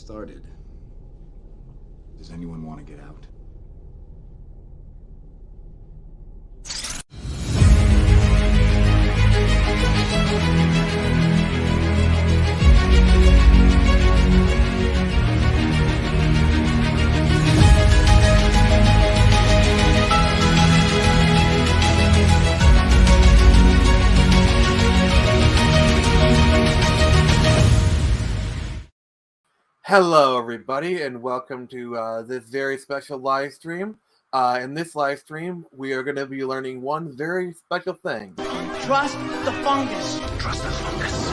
started. Does anyone want to get out? Hello, everybody, and welcome to this very special live stream. In this live stream, we are going to be learning one very special thing. Trust the fungus. Trust the fungus.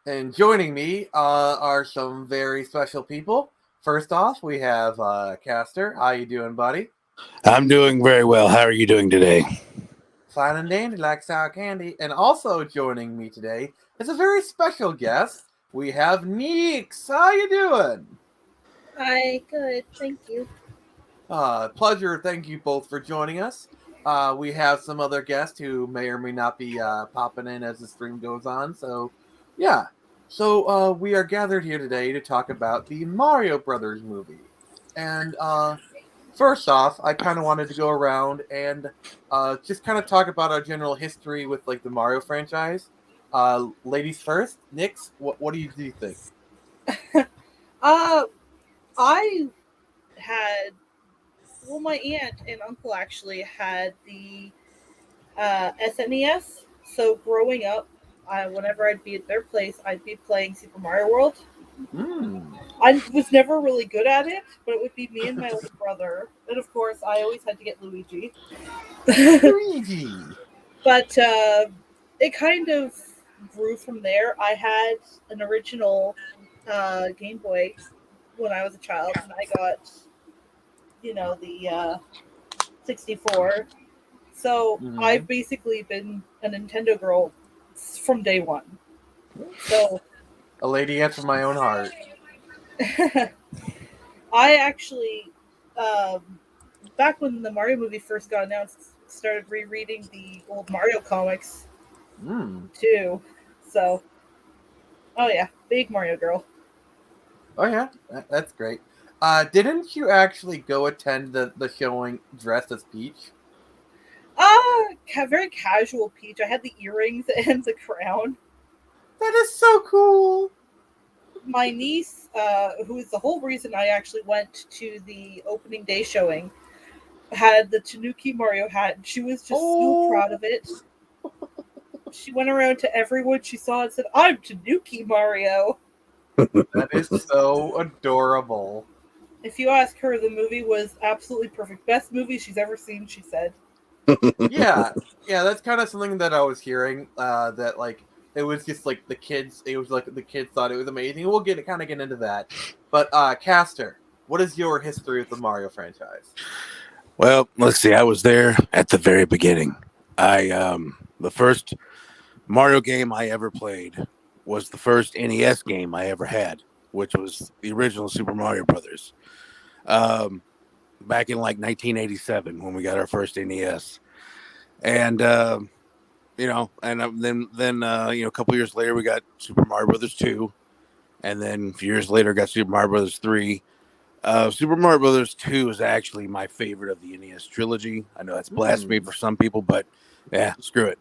And joining me are some very special people. First off, we have Caster. How you doing, buddy? I'm doing very well. How are you doing today? Fine and dandy, like sour candy. And also joining me today is a very special guest. We have Neeks. How you doing? Hi, good, thank you. Pleasure. Thank you both for joining us. We have some other guests who may or may not be popping in as the stream goes on. So, yeah. So we are gathered here today to talk about the Mario Brothers movie. And first off, I kind of wanted to go around and just kind of talk about our general history with like the Mario franchise. Ladies first, Nix, what do you think? I had, well, my aunt and uncle actually had the SNES. So growing up, whenever I'd be at their place, I'd be playing Super Mario World. I was never really good at it, but it would be me and my older brother. And of course, I always had to get Luigi. Luigi! But it kind of grew from there. I had an original Game Boy when I was a child, and I got, the 64. So I've basically been a Nintendo girl from day one. So a lady after my own heart. I actually, back when the Mario movie first got announced, started rereading the old Mario comics too. So, oh yeah, big Mario girl. Oh yeah, that's great. Didn't you actually go attend the showing dressed as Peach? Very casual Peach. I had the earrings and the crown. That is so cool. My niece, who is the whole reason I actually went to the opening day showing, had the Tanuki Mario hat, and she was just so proud of it. She went around to everyone she saw and said, "I'm Tanuki Mario." That is so adorable. If you ask her, the movie was absolutely perfect. Best movie she's ever seen, she said. Yeah, that's kind of something that I was hearing. That like it was just like the kids. It was like the kids thought it was amazing. We'll get into that. But Caster, what is your history with the Mario franchise? Well, let's see. I was there at the very beginning. The first Mario game I ever played was the first NES game I ever had, which was the original Super Mario Brothers. Back in like 1987 when we got our first NES, and then a couple years later we got Super Mario Brothers 2, and then a few years later got Super Mario Brothers 3. Super Mario Brothers 2 is actually my favorite of the NES trilogy. I know that's blasphemy for some people, but yeah, screw it.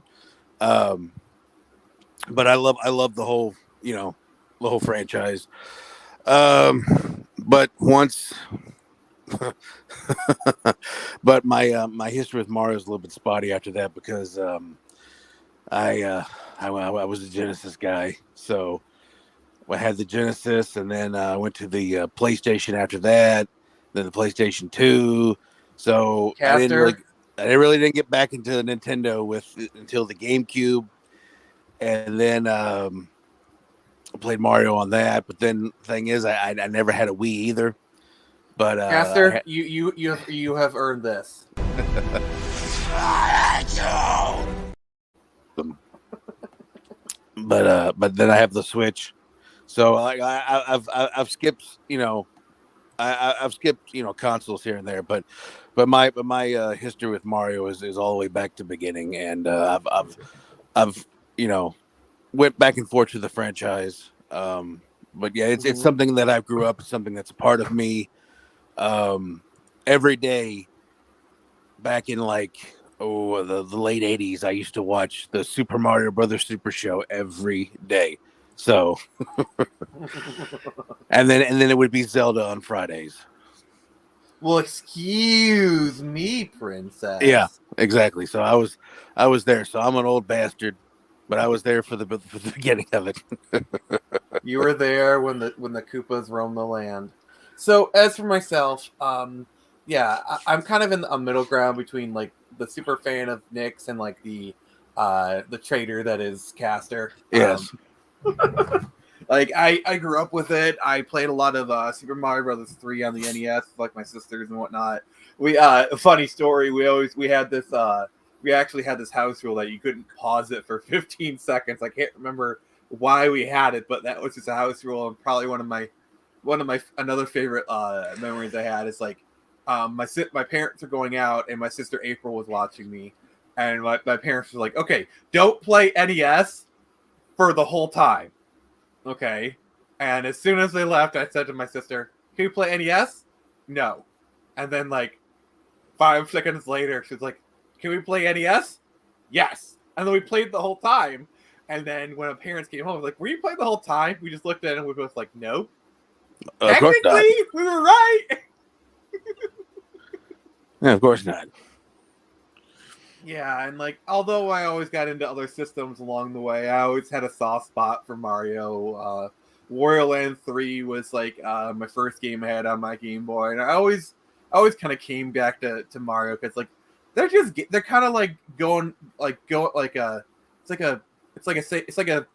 But I love the whole franchise. But once. But my history with Mario is a little bit spotty after that because I was a Genesis guy, so I had the Genesis, and then I went to the PlayStation after that, then the PlayStation 2. So I didn't really get back into the Nintendo until the GameCube, and then I played Mario on that. But then the thing is, I never had a Wii either. But Caster, you have earned this. But then I have the Switch, so I've skipped I've skipped consoles here and there, but my history with Mario is all the way back to the beginning, and I've went back and forth to the franchise But yeah, it's something that I grew up, something that's a part of me. Every day back in like the late '80s, I used to watch the Super Mario Brothers Super Show every day. So and then it would be Zelda on Fridays. Well, excuse me, princess. Yeah, exactly. So I was there. So I'm an old bastard, but I was there for the beginning of it. You were there when the Koopas roamed the land. So as for myself, yeah, I'm kind of in a middle ground between like the super fan of Nyx and like the traitor that is Caster. Yes. Like I grew up with it. I played a lot of Super Mario Brothers 3 on the NES, like my sisters and whatnot. We a funny story. We had this we actually had this house rule that you couldn't pause it for 15 seconds. I can't remember why we had it, but that was just a house rule. And probably one of my another favorite memories I had is like my parents are going out and my sister April was watching me, and my parents were like, okay, don't play NES for the whole time. Okay. And as soon as they left, I said to my sister, can you play NES? No. And then like 5 seconds later, she's like, can we play NES? Yes. And then we played the whole time. And then when our parents came home, I was like, were you playing the whole time? We just looked at it and we were both like, no. Of course not. Technically, we were right. Yeah, of course not. Yeah, and like, although I always got into other systems along the way, I always had a soft spot for Mario. Wario Land 3 was like my first game I had on my Game Boy, and I always kind of came back to Mario because like they're kind of like going like it's like a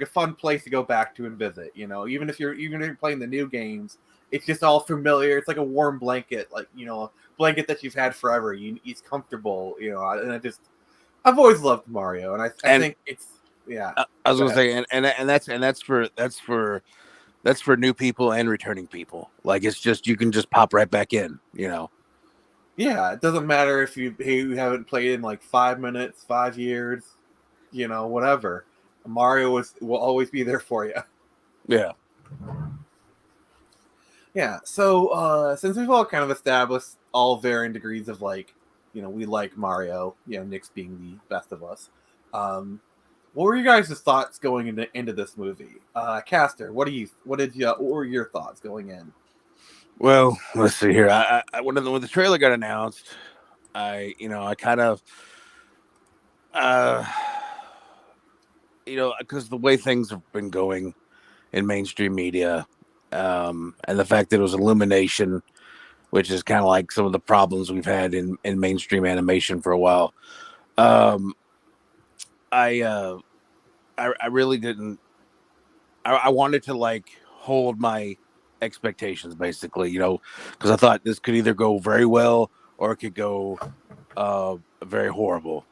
fun place to go back to and visit. You know, even if you're playing the new games, it's just all familiar. It's like a warm blanket, like blanket that you've had forever. It's comfortable, and I've always loved Mario, and I think it's yeah. I was gonna say, and that's for new people and returning people. Like it's just you can just pop right back in, Yeah, it doesn't matter if you haven't played in like 5 minutes, 5 years, whatever. Mario will always be there for you. Yeah. Yeah, so since we've all kind of established all varying degrees of like, we like Mario, Nyx being the best of us. What were you guys' thoughts going into this movie? Caster, what were your thoughts going in? Well, let's see here. I when the trailer got announced, I kind of because the way things have been going in mainstream media, and the fact that it was Illumination, which is kind of like some of the problems we've had in mainstream animation for a while. I really didn't. I wanted to like hold my expectations basically, because I thought this could either go very well or it could go very horrible.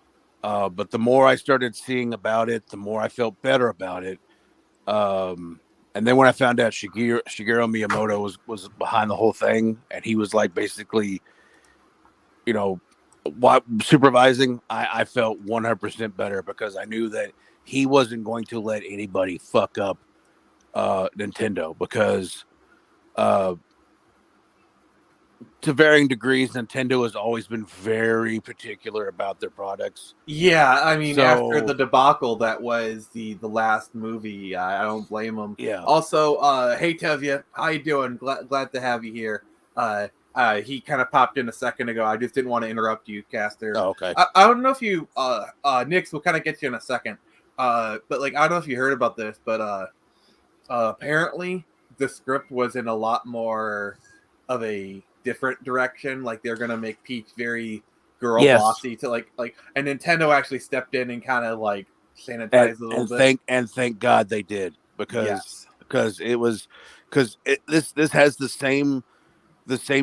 But the more I started seeing about it, the more I felt better about it. And then when I found out Shigeru Miyamoto was behind the whole thing, and he was like basically, supervising, I felt 100% better because I knew that he wasn't going to let anybody fuck up Nintendo because to varying degrees, Nintendo has always been very particular about their products. Yeah, I mean, after the debacle that was the last movie, I don't blame them. Yeah. Also, hey Tevya, how you doing? Glad to have you here. He kind of popped in a second ago. I just didn't want to interrupt you, Caster. Oh, okay. I don't know if you, Nyx, we'll kind of get you in a second. But like, I don't know if you heard about this, but apparently the script was in a lot more of a different direction. Like they're gonna make Peach very girl bossy to like, and Nintendo actually stepped in and kind of like sanitized a little bit. Thank God they did because this has the same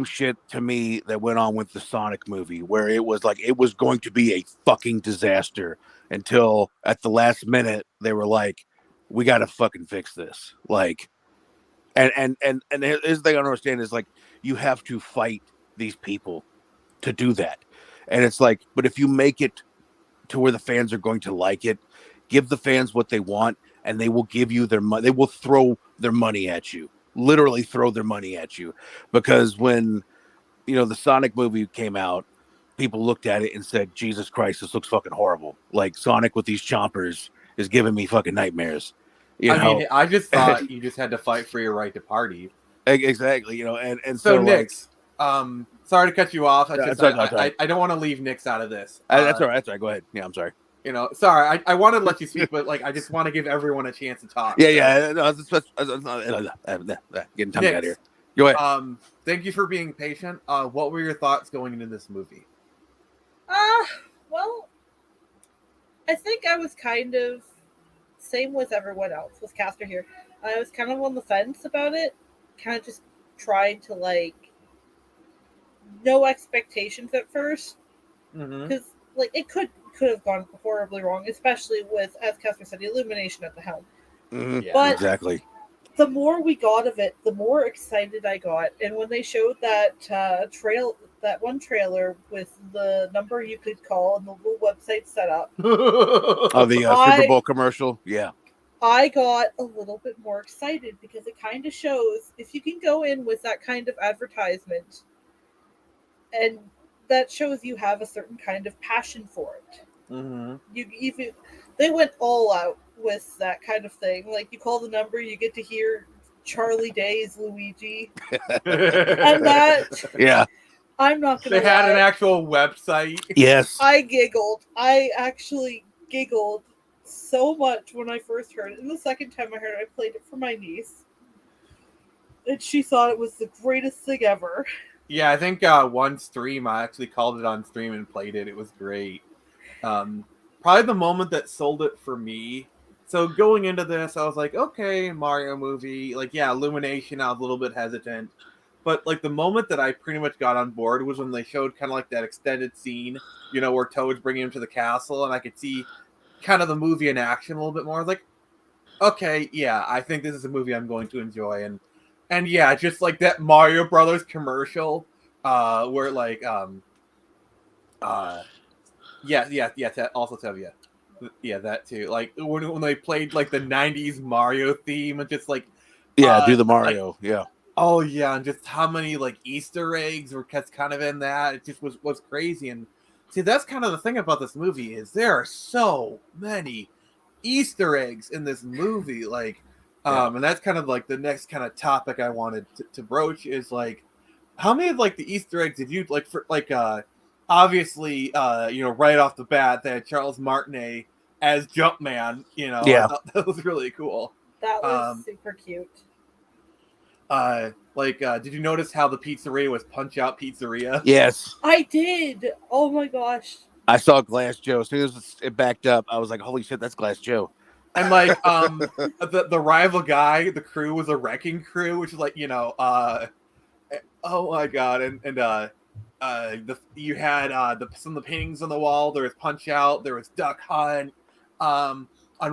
shit to me that went on with the Sonic movie, where it was like it was going to be a fucking disaster until at the last minute they were like, we got to fucking fix this. Like, and here's the thing I don't understand is like you have to fight these people to do that, and it's like, but if you make it to where the fans are going to like it, give the fans what they want, and they will give you their money. They will throw their money at you, literally throw their money at you, because when the Sonic movie came out, people looked at it and said, "Jesus Christ, this looks fucking horrible. Like Sonic with these chompers is giving me fucking nightmares." I mean, I just thought you just had to fight for your right to party. Exactly. And so like, Nyx, sorry to cut you off. I don't want to leave Nyx out of this. That's all right. That's all right. Go ahead. Yeah, I'm sorry. Sorry, I wanted to let you speak, but like I just want to give everyone a chance to talk. Yeah. No, getting tongue out here. Go ahead. Thank you for being patient. What were your thoughts going into this movie? Well, I think I was kind of same with everyone else with Caster here. I was kind of on the fence about it, kind of just trying to like no expectations at first, because like it could have gone horribly wrong, especially with, as Caster said, the illumination at the helm. Yeah, but exactly. The more we got of it, the more excited I got. And when they showed that that one trailer with the number you could call and the little website set up, the Super Bowl commercial, yeah, I got a little bit more excited because it kind of shows if you can go in with that kind of advertisement, and that shows you have a certain kind of passion for it. They went all out with that kind of thing. Like you call the number, you get to hear Charlie Day's Luigi, and that. Yeah, I'm not gonna. They had an actual website. Yes, I giggled. I actually giggled so much when I first heard it. And the second time I heard it, I played it for my niece, and she thought it was the greatest thing ever. Yeah, I think one stream I actually called it on stream and played it. It was great. Probably the moment that sold it for me. So going into this, I was like, okay, Mario movie. Like, yeah, Illumination, I was a little bit hesitant. But, like, the moment that I pretty much got on board was when they showed kind of like that extended scene, where Toad's bringing him to the castle, and I could see kind of the movie in action a little bit more. I was like, okay, yeah, I think this is a movie I'm going to enjoy. And yeah, just like that Mario Brothers commercial, where, like, also Tevya. Yeah, that too. Like when they played like the '90s Mario theme and just like do the Mario, like, yeah. Oh yeah, and just how many like Easter eggs were kind of in that. It just was crazy. And see, that's kind of the thing about this movie is there are so many Easter eggs in this movie. Like, and that's kind of like the next kind of topic I wanted to broach is like, how many of like the Easter eggs did you like for like obviously right off the bat they had Charles Martinet as Jumpman. Yeah, that was really cool. That was super cute. Did you notice how the pizzeria was Punch Out Pizzeria? Yes, I did. Oh my gosh! I saw Glass Joe. As soon as it backed up, I was like, "Holy shit, that's Glass Joe!" And like, the rival guy, the crew was a wrecking crew, which is like, oh my god, and you had some of the paintings on the wall. There was Punch Out. There was Duck Hunt. On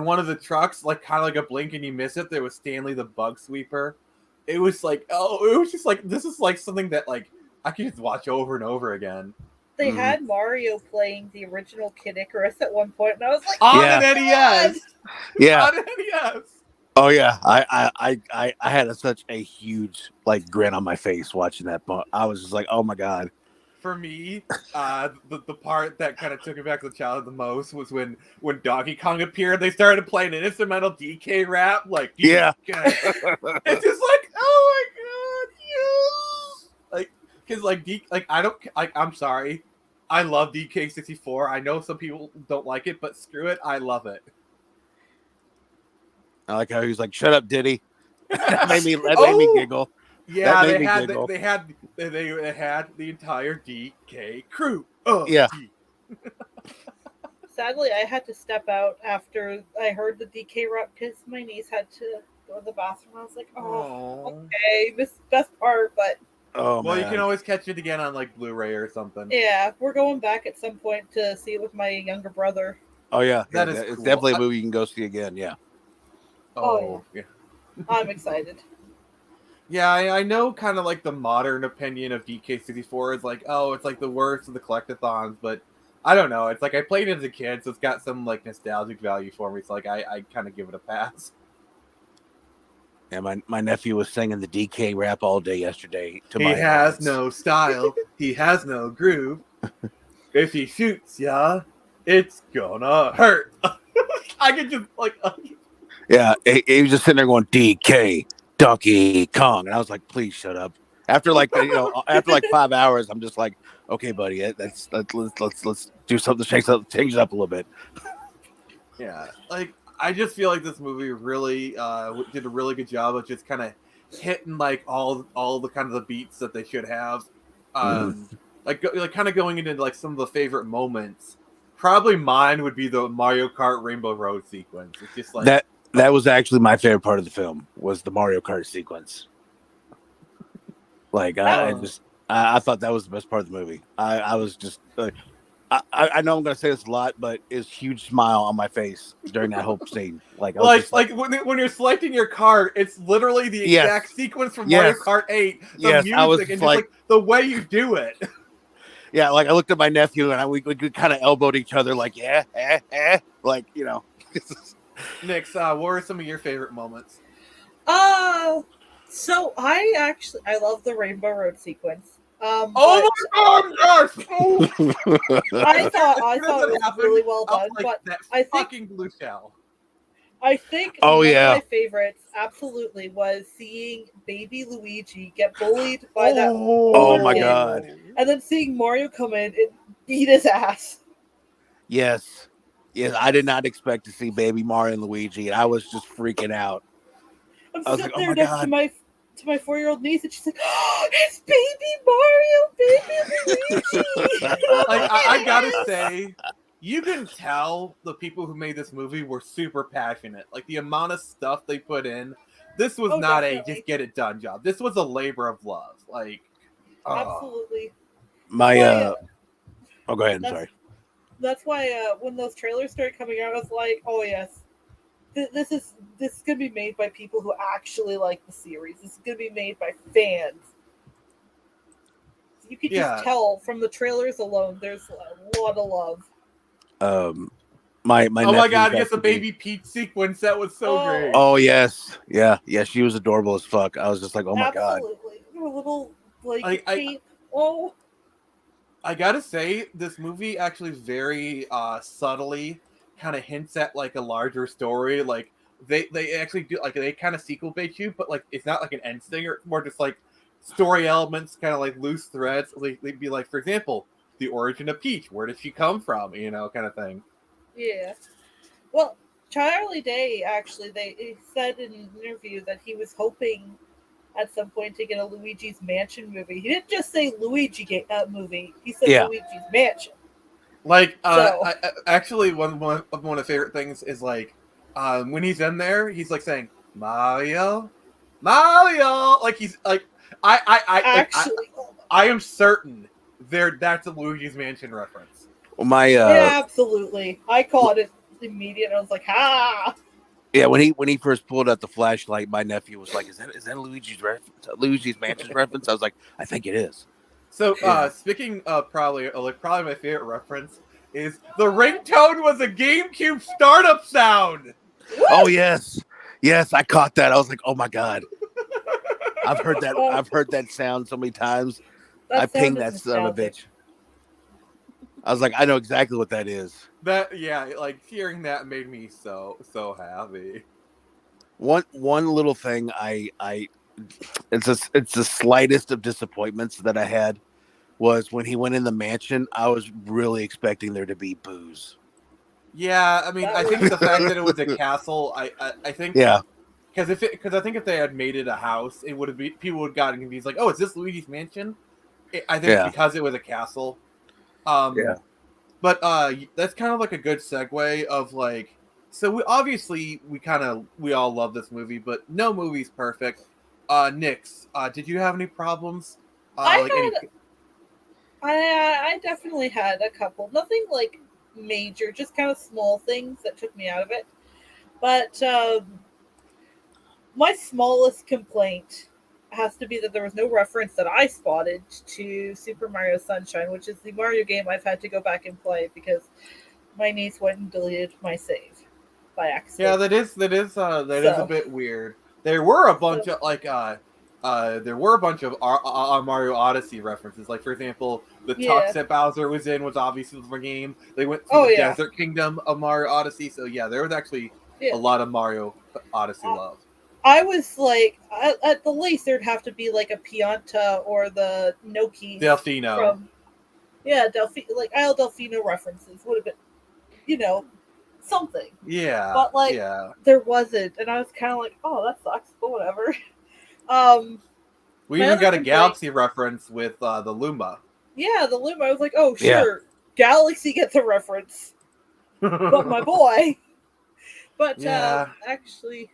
one of the trucks, like kind of like a blink and you miss it, there was Stanley the Bug Sweeper. It was like, it was just like this is like something that like I could just watch over and over again. They had Mario playing the original Kid Icarus at one point, and I was like, on an NES. Yeah, on an NES. Oh yeah, I had such a huge like grin on my face watching that. I was just like, oh my god. For me, the part that kind of took it back to the childhood the most was when Donkey Kong appeared. They started playing an instrumental DK rap, like yeah. It's just like, oh my god, yes! Like, because like I'm sorry, I love DK64. I know some people don't like it, but screw it, I love it. I like how he was like, "Shut up, Diddy." That made me giggle. Yeah, they had the entire DK crew. Yeah. Sadly, I had to step out after I heard the DK rap because my niece had to go to the bathroom. I was like, okay, this is the best part, but you can always catch it again on like Blu-ray or something. Yeah, we're going back at some point to see it with my younger brother. Oh yeah, it's cool. Definitely a movie you can go see again. Yeah. Oh yeah. I'm excited. Yeah, I know kind of like the modern opinion of DK64 is like, oh, it's like the worst of the collectathons, but I don't know. It's like I played it as a kid, so it's got some like nostalgic value for me. So like I kind of give it a pass. Yeah, my nephew was singing the DK rap all day yesterday to He my has annoyance. no style. He has no groove. If he shoots ya, it's gonna hurt. I could just like. Yeah, he was just sitting there going DK Donkey Kong, and I was like, please shut up. After like after like 5 hours, I'm just like, okay, buddy, let's do something, change it up a little bit. Yeah, like I just feel like this movie really did a really good job of just kind of hitting like all the kind of the beats that they should have. Like kind of going into like some of the favorite moments. Probably mine would be the Mario Kart Rainbow Road sequence. It's just like that was actually my favorite part of the film, was the Mario Kart sequence. Like I thought that was the best part of the movie. I was just I know I'm gonna say this a lot, but it's huge smile on my face during that whole scene. Like I was just like when you're selecting your card, it's literally the exact sequence from Mario Kart 8. The music and just like the way you do it. Yeah, like I looked at my nephew and we kind of elbowed each other, like like Nix, what were some of your favorite moments? So I love the Rainbow Road sequence. Oh my god, yes! I thought it was really well done, like, but I think fucking blue shell. I think one of my favorites absolutely was seeing baby Luigi get bullied by that my god. And then seeing Mario come in and beat his ass. Yes, I did not expect to see baby Mario and Luigi, and I was just freaking out. I'm sitting there next to my 4-year-old niece, and she's like, "Oh, it's baby Mario, baby Luigi." Like I gotta say, you can tell the people who made this movie were super passionate. Like the amount of stuff they put in. This was not definitely. a just get it done job. This was a labor of love. Like absolutely. My oh, go ahead. I'm sorry. That's why when those trailers started coming out, I was like, "Oh yes, this is gonna be made by people who actually like the series. This is gonna be made by fans." You could just tell from the trailers alone. There's a lot of love. My oh my god, yes, the baby Peach sequence, that was so great. Oh yes, yeah, she was adorable as fuck. I was just like, oh my god, absolutely, her little like cape. Oh, I gotta say, this movie actually very subtly kind of hints at like a larger story. Like they actually do, like they kind of sequel bait you, but like it's not like an end stinger. It's more just like story elements, kind of like loose threads. They'd be like, for example, the origin of Peach. Where did she come from? You know, kind of thing. Yeah. Well, Charlie Day actually, he said in an interview that he was hoping at some point to get a Luigi's Mansion movie. He didn't just say Luigi movie. He said Luigi's Mansion. Like, actually, one of my favorite things is like when he's in there, he's like saying Mario. Like he's like I am certain that's a Luigi's Mansion reference. Well, yeah, absolutely. I caught it immediately. I was like, ha. Yeah, when he first pulled out the flashlight, my nephew was like, "Is that Luigi's Mansion reference?" I was like, "I think it is." So, speaking of probably my favorite reference is the ringtone was a GameCube startup sound. Oh yes, I caught that. I was like, "Oh my god." I've heard that sound so many times. I pinged that son of a bitch. I was like, I know exactly what that is. Like hearing that made me so happy. One little thing it's the slightest of disappointments that I had was when he went in the mansion. I was really expecting there to be booze. Yeah, I mean, I think the fact that it was a castle, I think because I think if they had made it a house, it would have been, people would have gotten confused. Like, oh, is this Luigi's Mansion? I think because it was a castle. But that's kind of like a good segue of like, so we all love this movie, but no movie's perfect. Nix, did you have any problems? I definitely had a couple. Nothing like major, just kind of small things that took me out of it. But my smallest complaint has to be that there was no reference that I spotted to Super Mario Sunshine, which is the Mario game I've had to go back and play because my niece went and deleted my save by accident. Yeah, that is a bit weird. There were a bunch of Mario Odyssey references. Like for example, the tux that Bowser was in was obviously from the game. They went to the Desert Kingdom of Mario Odyssey, so yeah, there was actually a lot of Mario Odyssey love. I was like, at the least there'd have to be like a Pianta or the Gnocchi Delfino. From like Isle Delfino references would have been, something. Yeah. But like there wasn't, and I was kind of like, oh, that sucks, but whatever. We even got a Galaxy reference with the Luma. Yeah, the Luma. I was like, oh, sure, Galaxy gets a reference, but my boy. But actually,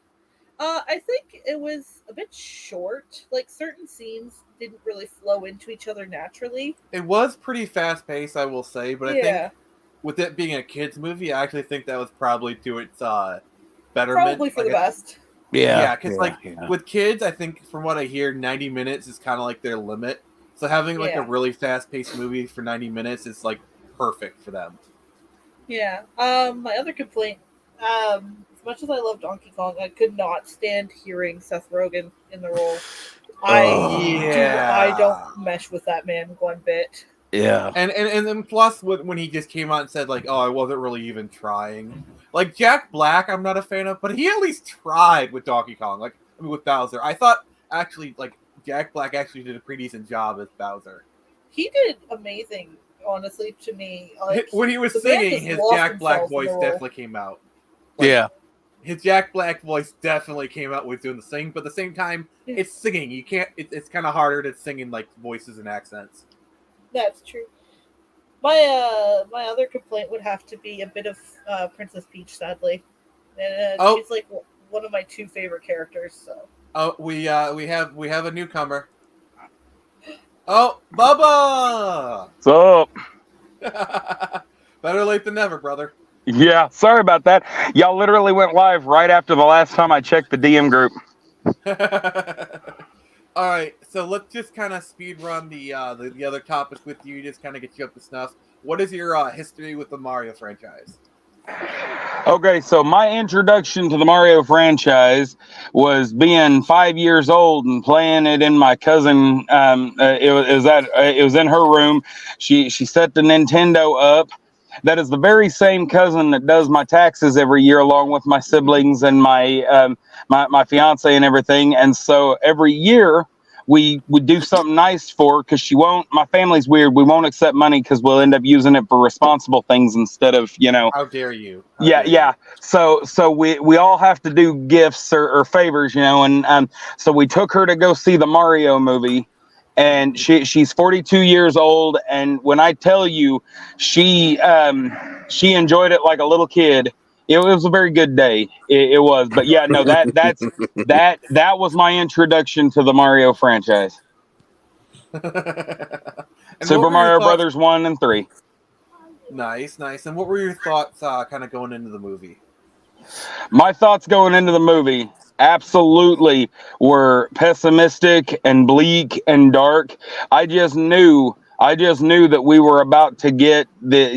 I think it was a bit short. Like certain scenes didn't really flow into each other naturally. It was pretty fast paced, I will say, but I think with it being a kids movie, I actually think that was probably to its betterment. Probably for the best. Yeah, because with kids, I think from what I hear, 90 minutes is kind of like their limit. So having like a really fast paced movie for 90 minutes is like perfect for them. Yeah. My other complaint, as much as I love Donkey Kong, I could not stand hearing Seth Rogen in the role. I don't mesh with that man one bit. Yeah. And then plus when he just came out and said like, oh, I wasn't really even trying. Like Jack Black, I'm not a fan of, but he at least tried with Donkey Kong. Like with Bowser, I thought actually like Jack Black actually did a pretty decent job as Bowser. He did amazing, honestly, to me. Like, when he was singing, his Jack Black voice definitely came out. Like, his Jack Black voice definitely came out with doing the sing, but at the same time, it's singing. You can't. It's kind of harder to sing in like voices and accents. That's true. My other complaint would have to be a bit of Princess Peach, sadly. She's like one of my two favorite characters. So. Oh, we have a newcomer. Oh, Bubba! What's up? Better late than never, brother. Yeah, sorry about that. Y'all literally went live right after the last time I checked the DM group. All right, so let's just kind of speed run the other topics with you, just kind of get you up to snuff. What is your history with the Mario franchise? Okay, so my introduction to the Mario franchise was being 5 years old and playing it in my cousin. It was in her room. She set the Nintendo up. That is the very same cousin that does my taxes every year, along with my siblings and my my fiance and everything. And so every year we would do something nice for her because she won't. My family's weird. We won't accept money because we'll end up using it for responsible things instead of How dare you? Yeah. So we all have to do gifts or favors, and so we took her to go see the Mario movie. And she's 42 years old, and when I tell you, she enjoyed it like a little kid. It was a very good day. It was, but yeah, no, that was my introduction to the Mario franchise. Super Mario Brothers 1 and 3. Nice. And what were your thoughts, kind of going into the movie? My thoughts going into the movie absolutely were pessimistic and bleak and dark. I just knew that we were about to get the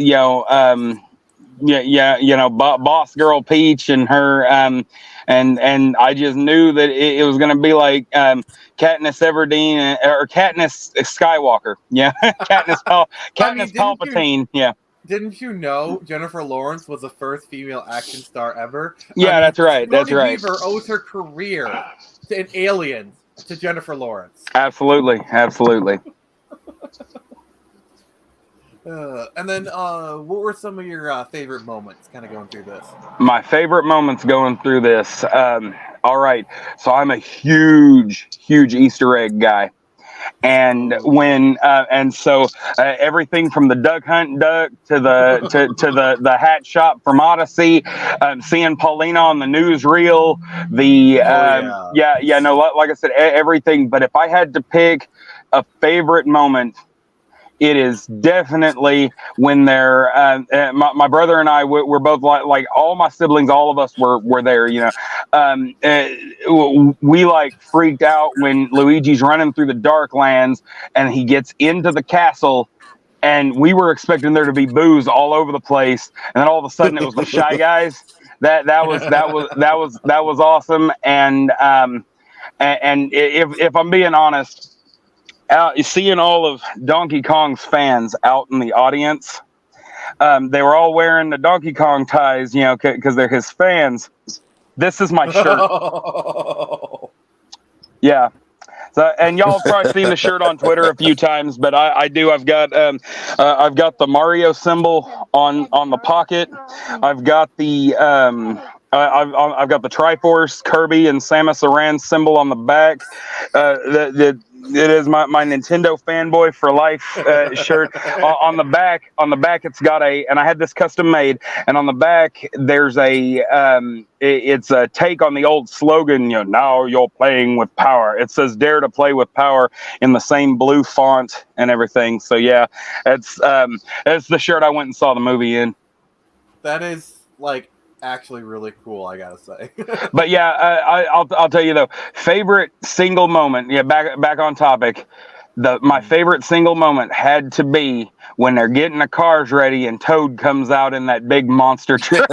boss girl Peach and her and I just knew that it was going to be like Katniss Everdeen or Katniss Skywalker. Yeah. Katniss Palpatine. Yeah. Didn't you know Jennifer Lawrence was the first female action star ever? Yeah, that's right. That's right. Weaver owes her career in Aliens to Jennifer Lawrence. Absolutely. And then, what were some of your favorite moments kind of going through this? My favorite moments going through this. All right. So I'm a huge Easter egg guy. And when everything from the duck hunt duck to the hat shop from Odyssey, seeing Paulina on the newsreel, like I said, everything. But if I had to pick a favorite moment, it is definitely when they're my brother and I we're both like all my siblings, all of us were there, you know. We like freaked out when Luigi's running through the dark lands and he gets into the castle, and we were expecting there to be booze all over the place, and then all of a sudden it was the Shy Guys. That was awesome. And if I'm being honest, seeing all of Donkey Kong's fans out in the audience, they were all wearing the Donkey Kong ties, you know, because they're his fans. This is my shirt. Yeah. So, and y'all have probably seen the shirt on Twitter a few times, but I do. I've got the Mario symbol on the pocket. I've got the I've got the Triforce Kirby and Samus Aran symbol on the back. It is my Nintendo fanboy for life shirt. On the back, it's got and I had this custom made, and on the back there's it's a take on the old slogan, you know, now you're playing with power. It says "Dare to play with power" in the same blue font and everything. So yeah, it's the shirt I went and saw the movie in. That is like actually really cool, I gotta say. But yeah, I'll tell you though, favorite single moment. Yeah, back on topic. My favorite single moment had to be when they're getting the cars ready and Toad comes out in that big monster truck.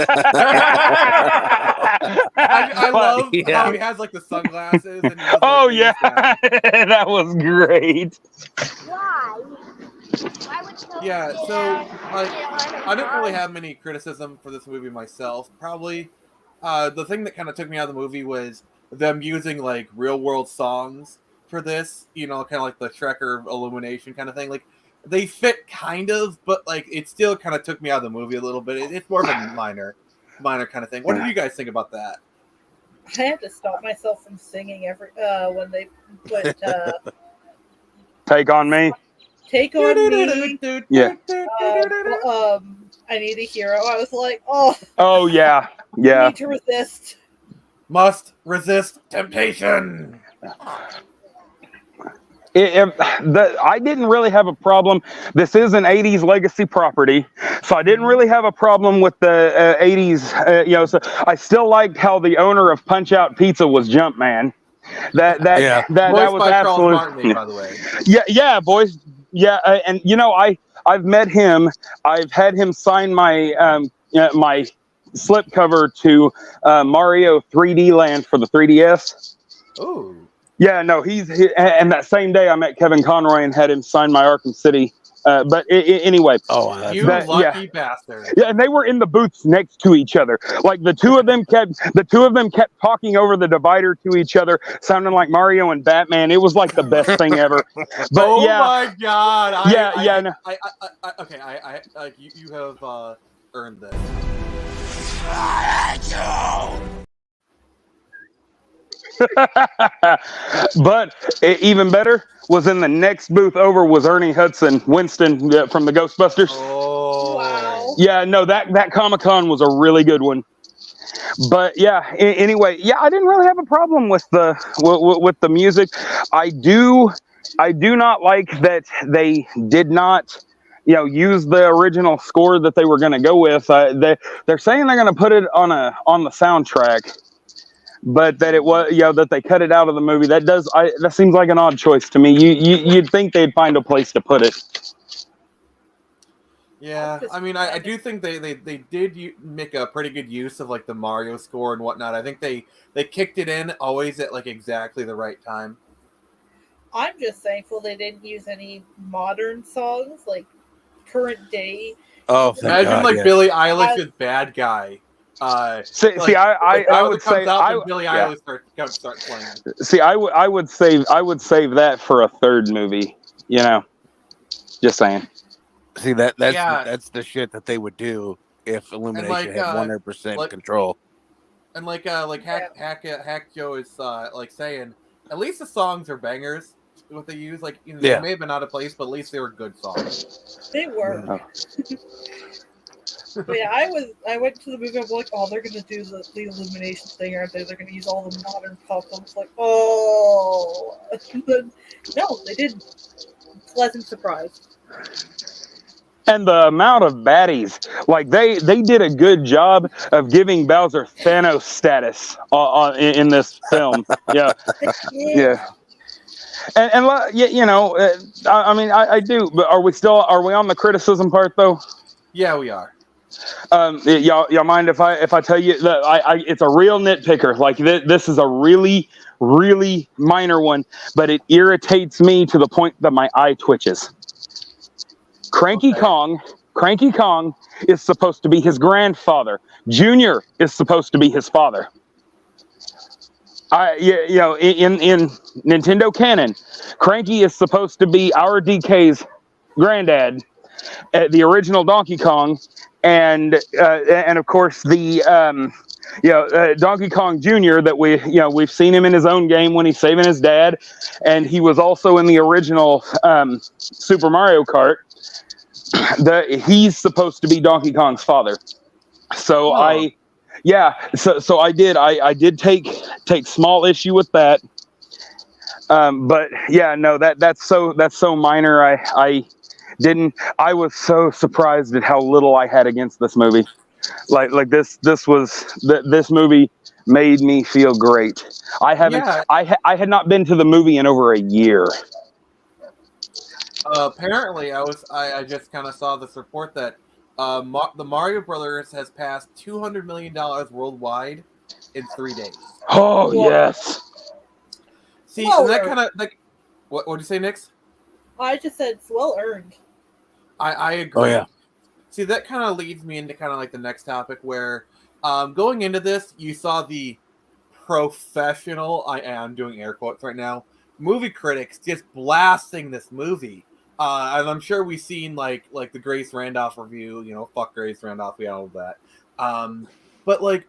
I love how he has like the sunglasses. And he's, oh yeah, that was great. Why? Why would Yeah, so like, I didn't really have many criticism for this movie myself. Probably, the thing that kind of took me out of the movie was them using like real world songs for this. You know, kind of like the Shrekker Illumination kind of thing. Like they fit kind of, but like it still kind of took me out of the movie a little bit. It's more of a minor kind of thing. What did you guys think about that? I had to stop myself from singing when they put Take on Me. Take on Me. Yeah. I Need a Hero. I was like, oh yeah. I need to resist. Must resist temptation. I didn't really have a problem. This is an 80s legacy property, so I didn't really have a problem with the 80s. You know, so I still liked how the owner of Punch Out Pizza was Jumpman. That was absolutely. By the way. Yeah, boys. Yeah, and you know, I've met him. I've had him sign my my slipcover to Mario 3D Land for the 3DS. Oh. Yeah, no, and that same day I met Kevin Conroy and had him sign my Arkham City. But anyway, you lucky bastard. Yeah, and they were in the booths next to each other. Like the two of them kept talking over the divider to each other, sounding like Mario and Batman. It was like the best thing ever. But my god! No. You have earned this. But even better was in the next booth over was Ernie Hudson, Winston from the Ghostbusters. Oh wow! Yeah, no, that Comic-Con was a really good one. But yeah, anyway, yeah, I didn't really have a problem with the music. I do not like that they did not, you know, use the original score that they were going to go with. They're saying they're going to put it on the soundtrack. But that it was, you know, that they cut it out of the movie. That seems like an odd choice to me. You'd think they'd find a place to put it. Yeah, I mean, I do think they did make a pretty good use of like the Mario score and whatnot. I think they kicked it in always at like exactly the right time. I'm just thankful they didn't use any modern songs like current day. Oh, imagine Billie Eilish with "Bad Guy." I would say Billie Eilish start playing. See, I would save that for a third movie. You know, just saying. See that's the shit that they would do if Illumination had 100% control. And Hack Joe is like saying, at least the songs are bangers. What they use, like, you know, they may have been out of place, but at least they were good songs. They were. But yeah, I went to the movie. I'm like, oh, they're gonna do the Illumination thing, aren't they? They're gonna use all the modern pop. I was like, oh, no, they didn't. Pleasant surprise. And the amount of baddies, like they did a good job of giving Bowser Thanos status in this film. Yeah, yeah. And you know, I mean, I do. But are we on the criticism part though? Yeah, we are. Y'all mind if I tell you that it's a real nitpicker. Like this is a really minor one, but it irritates me to the point that my eye twitches. Cranky Kong is supposed to be his grandfather. Junior is supposed to be his father. You know, in Nintendo canon, Cranky is supposed to be our DK's granddad, the original Donkey Kong, and of course the Donkey Kong Jr. that we've seen him in his own game when he's saving his dad, and he was also in the original Super Mario Kart. He's supposed to be Donkey Kong's father. So I did take small issue with that. But yeah, no, that's so minor. I was so surprised at how little I had against this movie. Like this movie made me feel great. I had not been to the movie in over a year. Apparently, I just kind of saw this report that the Mario Brothers has passed $200 million worldwide in 3 days. Oh yes. See, and that kind of like, what did you say, Nix? I just said it's well earned. I agree. Oh yeah. See, that kind of leads me into kind of like the next topic where, going into this, you saw the professional. I am doing air quotes right now. Movie critics just blasting this movie. And I'm sure we've seen like the Grace Randolph review, you know, fuck Grace Randolph, we all of that. But like,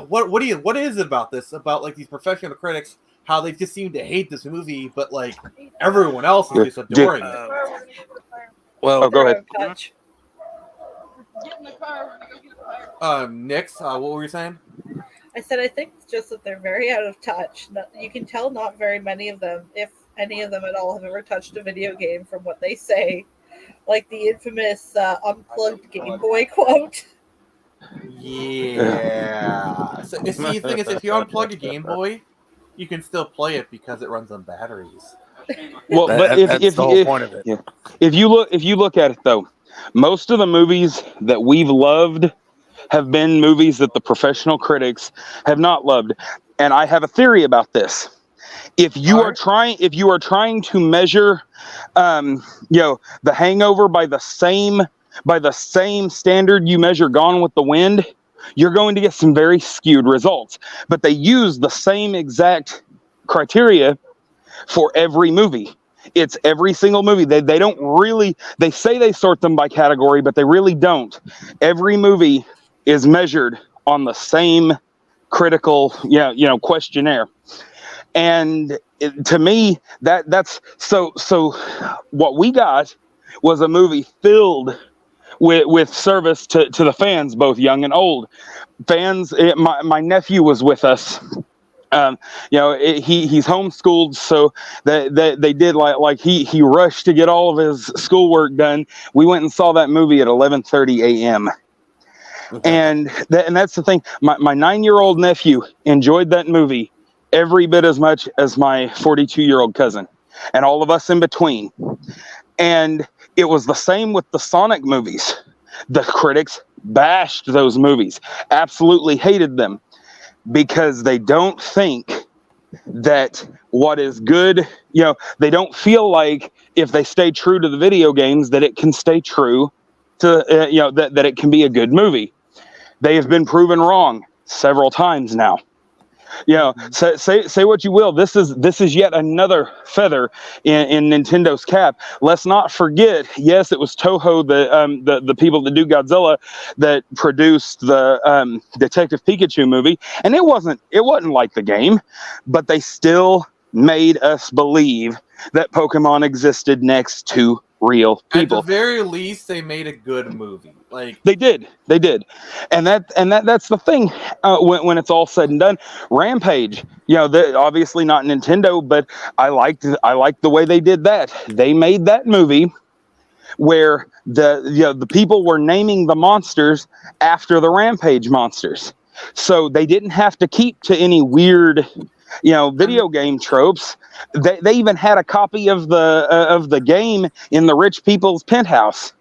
what is it about this? About like these professional critics, how they just seem to hate this movie, but like everyone else is just adoring it. Well, go ahead. Nix, what were you saying? I said I think it's just that they're very out of touch. You can tell not very many of them, if any of them at all, have ever touched a video game from what they say. Like the infamous unplugged Game Boy quote. Yeah. So the thing is, if you unplug a Game Boy, you can still play it because it runs on batteries. Well, but that's the whole point of it. Yeah. If you look at it though, most of the movies that we've loved have been movies that the professional critics have not loved. And I have a theory about this. If you are trying to measure, The Hangover by the same standard you measure Gone with the Wind, you're going to get some very skewed results. But they use the same exact criteria for every movie. It's every single movie. They don't really, they say they sort them by category, but they really don't. Every movie is measured on the same critical, questionnaire. And to me, that's so what we got was a movie filled with service to the fans, both young and old. Fans, my nephew was with us. He's homeschooled, so they did like he rushed to get all of his schoolwork done. We went and saw that movie at 11:30 a.m. And that's the thing. My 9-year-old nephew enjoyed that movie every bit as much as my 42-year-old cousin, and all of us in between. And it was the same with the Sonic movies. The critics bashed those movies, absolutely hated them, because they don't think that what is good, they don't feel like if they stay true to the video games that it can stay true to, that it can be a good movie. They have been proven wrong several times now. Say what you will. This is yet another feather in Nintendo's cap. Let's not forget. Yes, it was Toho, the people that do Godzilla, that produced the Detective Pikachu movie, and it wasn't like the game, but they still made us believe that Pokemon existed next to real people. At the very least, they made a good movie. Like they did, and that's the thing. When it's all said and done, Rampage, obviously not Nintendo, but I liked the way they did that. They made that movie where the people were naming the monsters after the Rampage monsters, so they didn't have to keep to any weird, video game tropes. They even had a copy of the game in the rich people's penthouse.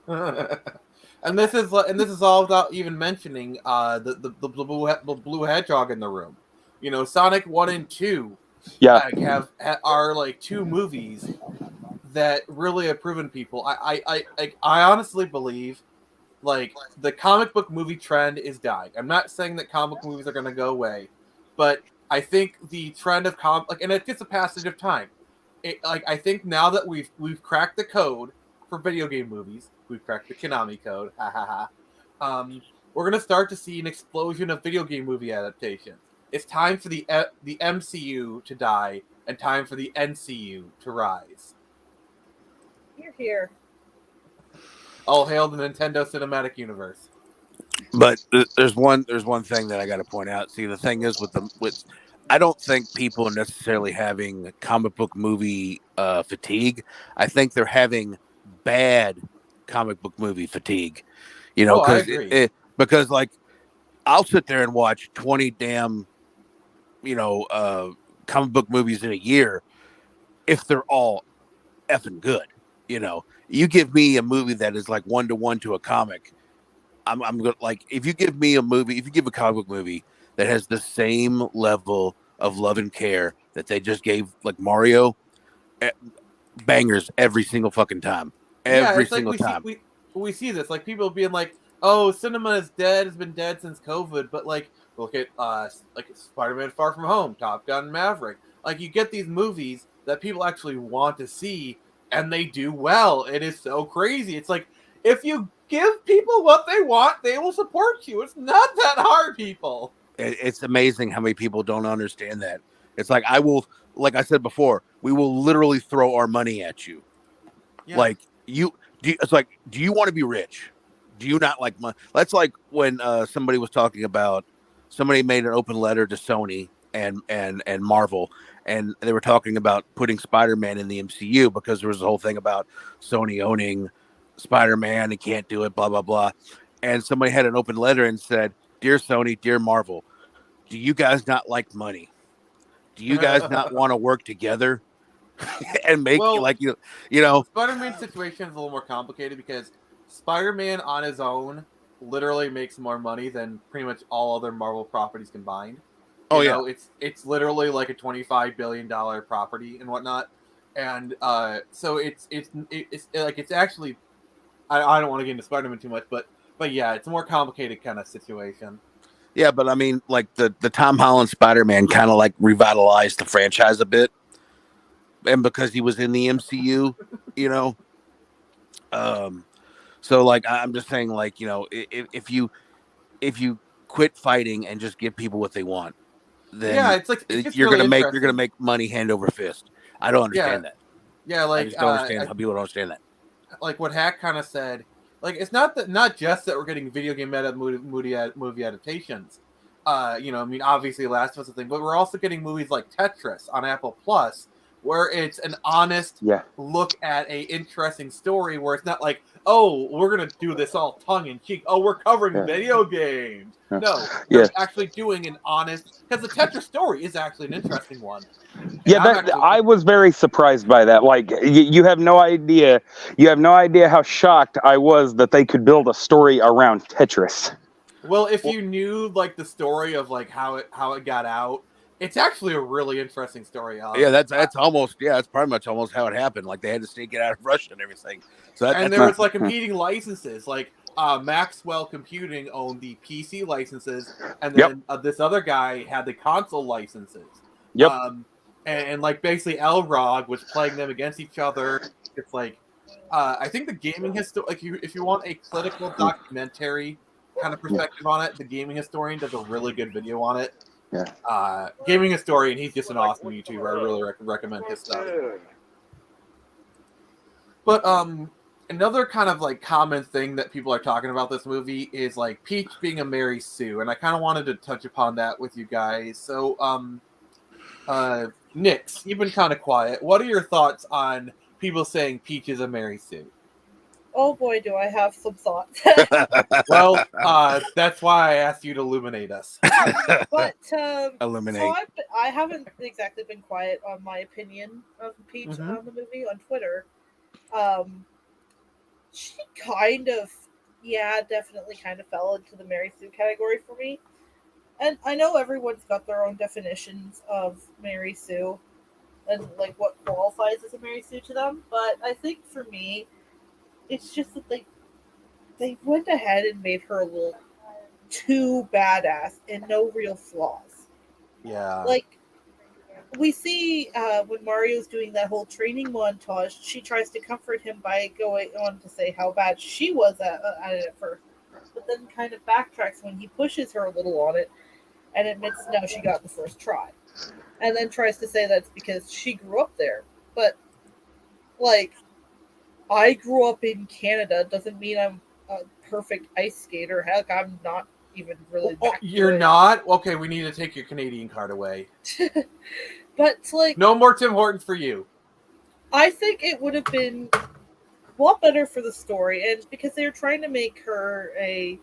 And this is all without even mentioning the blue hedgehog in the room. Sonic 1 and 2 Yeah. are like two movies that really have proven people. I honestly believe like the comic book movie trend is dying. I'm not saying that comic book movies are going to go away, but I think the trend of and it's just a passage of time. I think now that we've cracked the code for video game movies, we've cracked the Konami code. Ha ha ha. We're going to start to see an explosion of video game movie adaptations. It's time for the MCU to die and time for the NCU to rise. You're here. All hail the Nintendo Cinematic Universe. But there's one thing that I got to point out. See, the thing is with I don't think people are necessarily having comic book movie fatigue. I think they're having bad comic book movie fatigue. I agree. Because like I'll sit there and watch 20 damn comic book movies in a year if they're all effing good. You give me a movie that is like 1-to-1 to a comic. I'm going to like, if you give a comic book movie that has the same level of love and care that they just gave like Mario, bangers every single fucking time. Every single time. We see this, like people being like, oh, cinema is dead, has been dead since COVID, but like, look at like Spider-Man Far From Home, Top Gun Maverick. Like you get these movies that people actually want to see and they do well. It is so crazy. It's like, if you give people what they want, they will support you. It's not that hard, people. It's amazing how many people don't understand that. It's like like I said before, we will literally throw our money at you. Yeah. Like it's like, do you want to be rich? Do you not like money? That's like when somebody was talking about, somebody made an open letter to Sony and Marvel, and they were talking about putting Spider-Man in the MCU because there was a whole thing about Sony owning Spider-Man and can't do it, blah, blah, blah. And somebody had an open letter and said, "Dear Sony, dear Marvel, do you guys not like money? Do you guys not want to work together and make Spider-Man's situation is a little more complicated because Spider-Man on his own literally makes more money than pretty much all other Marvel properties combined. It's literally like a $25 billion property and whatnot, and so it's actually, I don't want to get into Spider-Man too much, but yeah, it's a more complicated kind of situation. Yeah, but I mean, like the Tom Holland Spider-Man kind of like revitalized the franchise a bit, and because he was in the MCU, so like I'm just saying, like if you quit fighting and just give people what they want, then you're really gonna make money hand over fist. I don't understand that. Yeah, like I just don't understand how people don't understand that. Like what Hack kind of said, like it's not just that we're getting video game movie adaptations. I mean, obviously Last of Us is a thing, but we're also getting movies like Tetris on Apple Plus, where it's an honest look at a interesting story, where it's not like, oh, we're gonna do this all tongue in cheek. Oh, we're covering video games. No, they're actually doing an honest, because the Tetris story is actually an interesting one. I was very surprised by that. Like you have no idea. You have no idea how shocked I was that they could build a story around Tetris. Well, if you knew like the story of like how it got out, it's actually a really interesting story. That's pretty much almost how it happened. Like they had to sneak it out of Russia and everything. So there was like competing licenses. Like Maxwell Computing owned the PC licenses, and then this other guy had the console licenses. Yep. And like basically Elrog was playing them against each other. It's like I think the gaming history, like if you want a political documentary kind of perspective on it, the Gaming Historian does a really good video on it. Yeah. Gaming Historian, he's just an awesome YouTuber. I really recommend his stuff. But another kind of like common thing that people are talking about this movie is like Peach being a Mary Sue, and I kind of wanted to touch upon that with you guys. So Nix, you've been kind of quiet. What are your thoughts on people saying Peach is a Mary Sue? Oh boy, do I have some thoughts. Well, that's why I asked you to illuminate us. But Eliminate. so I haven't exactly been quiet on my opinion of Peach Mhm. on the movie on Twitter. She kind of, yeah, definitely kind of fell into the Mary Sue category for me. And I know everyone's got their own definitions of Mary Sue and like what qualifies as a Mary Sue to them, but I think for me, it's just that they went ahead and made her a little too badass and no real flaws. Yeah. Like we see when Mario's doing that whole training montage, she tries to comfort him by going on to say how bad she was at it at first, but then kind of backtracks when he pushes her a little on it and admits no, she got the first try, and then tries to say that's because she grew up there. But like, I grew up in Canada doesn't mean I'm a perfect ice skater. Heck, I'm not even really. Oh, you're good. not? Okay, we need to take your Canadian card away. But like, No more Tim Hortons for you. I think it would have been a lot better for the story, and because they were trying to make her a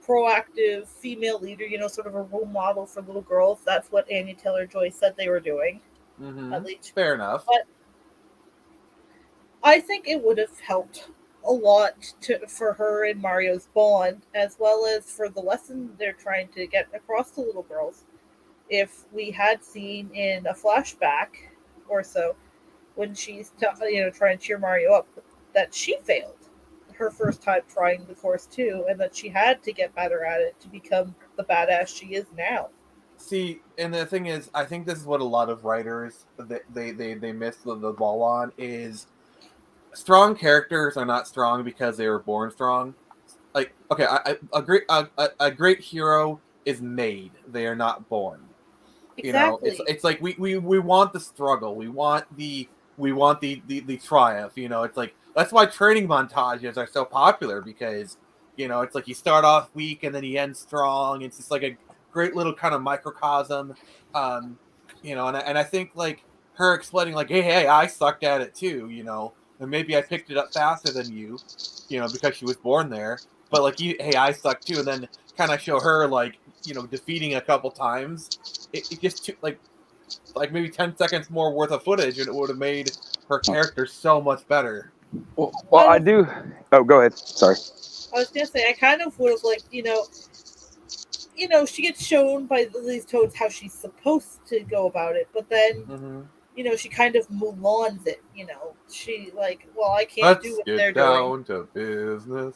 proactive female leader, sort of a role model for little girls. That's what Anya Taylor-Joy said they were doing, at least. Fair enough. But I think it would have helped a lot for her and Mario's bond, as well as for the lesson they're trying to get across to little girls. If we had seen in a flashback or so, when she's trying to cheer Mario up, that she failed her first time trying the course too, and that she had to get better at it to become the badass she is now. See, and the thing is, I think this is what a lot of writers they miss the ball on is strong characters are not strong because they were born strong. Like, okay, a great hero is made; they are not born. Exactly. It's like we want the struggle, we want the triumph. It's like that's why training montages are so popular because it's like you start off weak and then you end strong. It's just like a great little kind of microcosm. And I think like her explaining like, hey, I sucked at it too. And maybe I picked it up faster than you. Because she was born there. But like, hey, I suck too, and then kind of show her like defeating a couple times. It just like maybe 10 seconds more worth of footage, and it would have made her character so much better. Well, I do. Oh, go ahead. Sorry. I was gonna say I kind of would have like she gets shown by these toads how she's supposed to go about it, but then she kind of Mulans it. She like, well, I can't do what they're doing. Let's get down to business.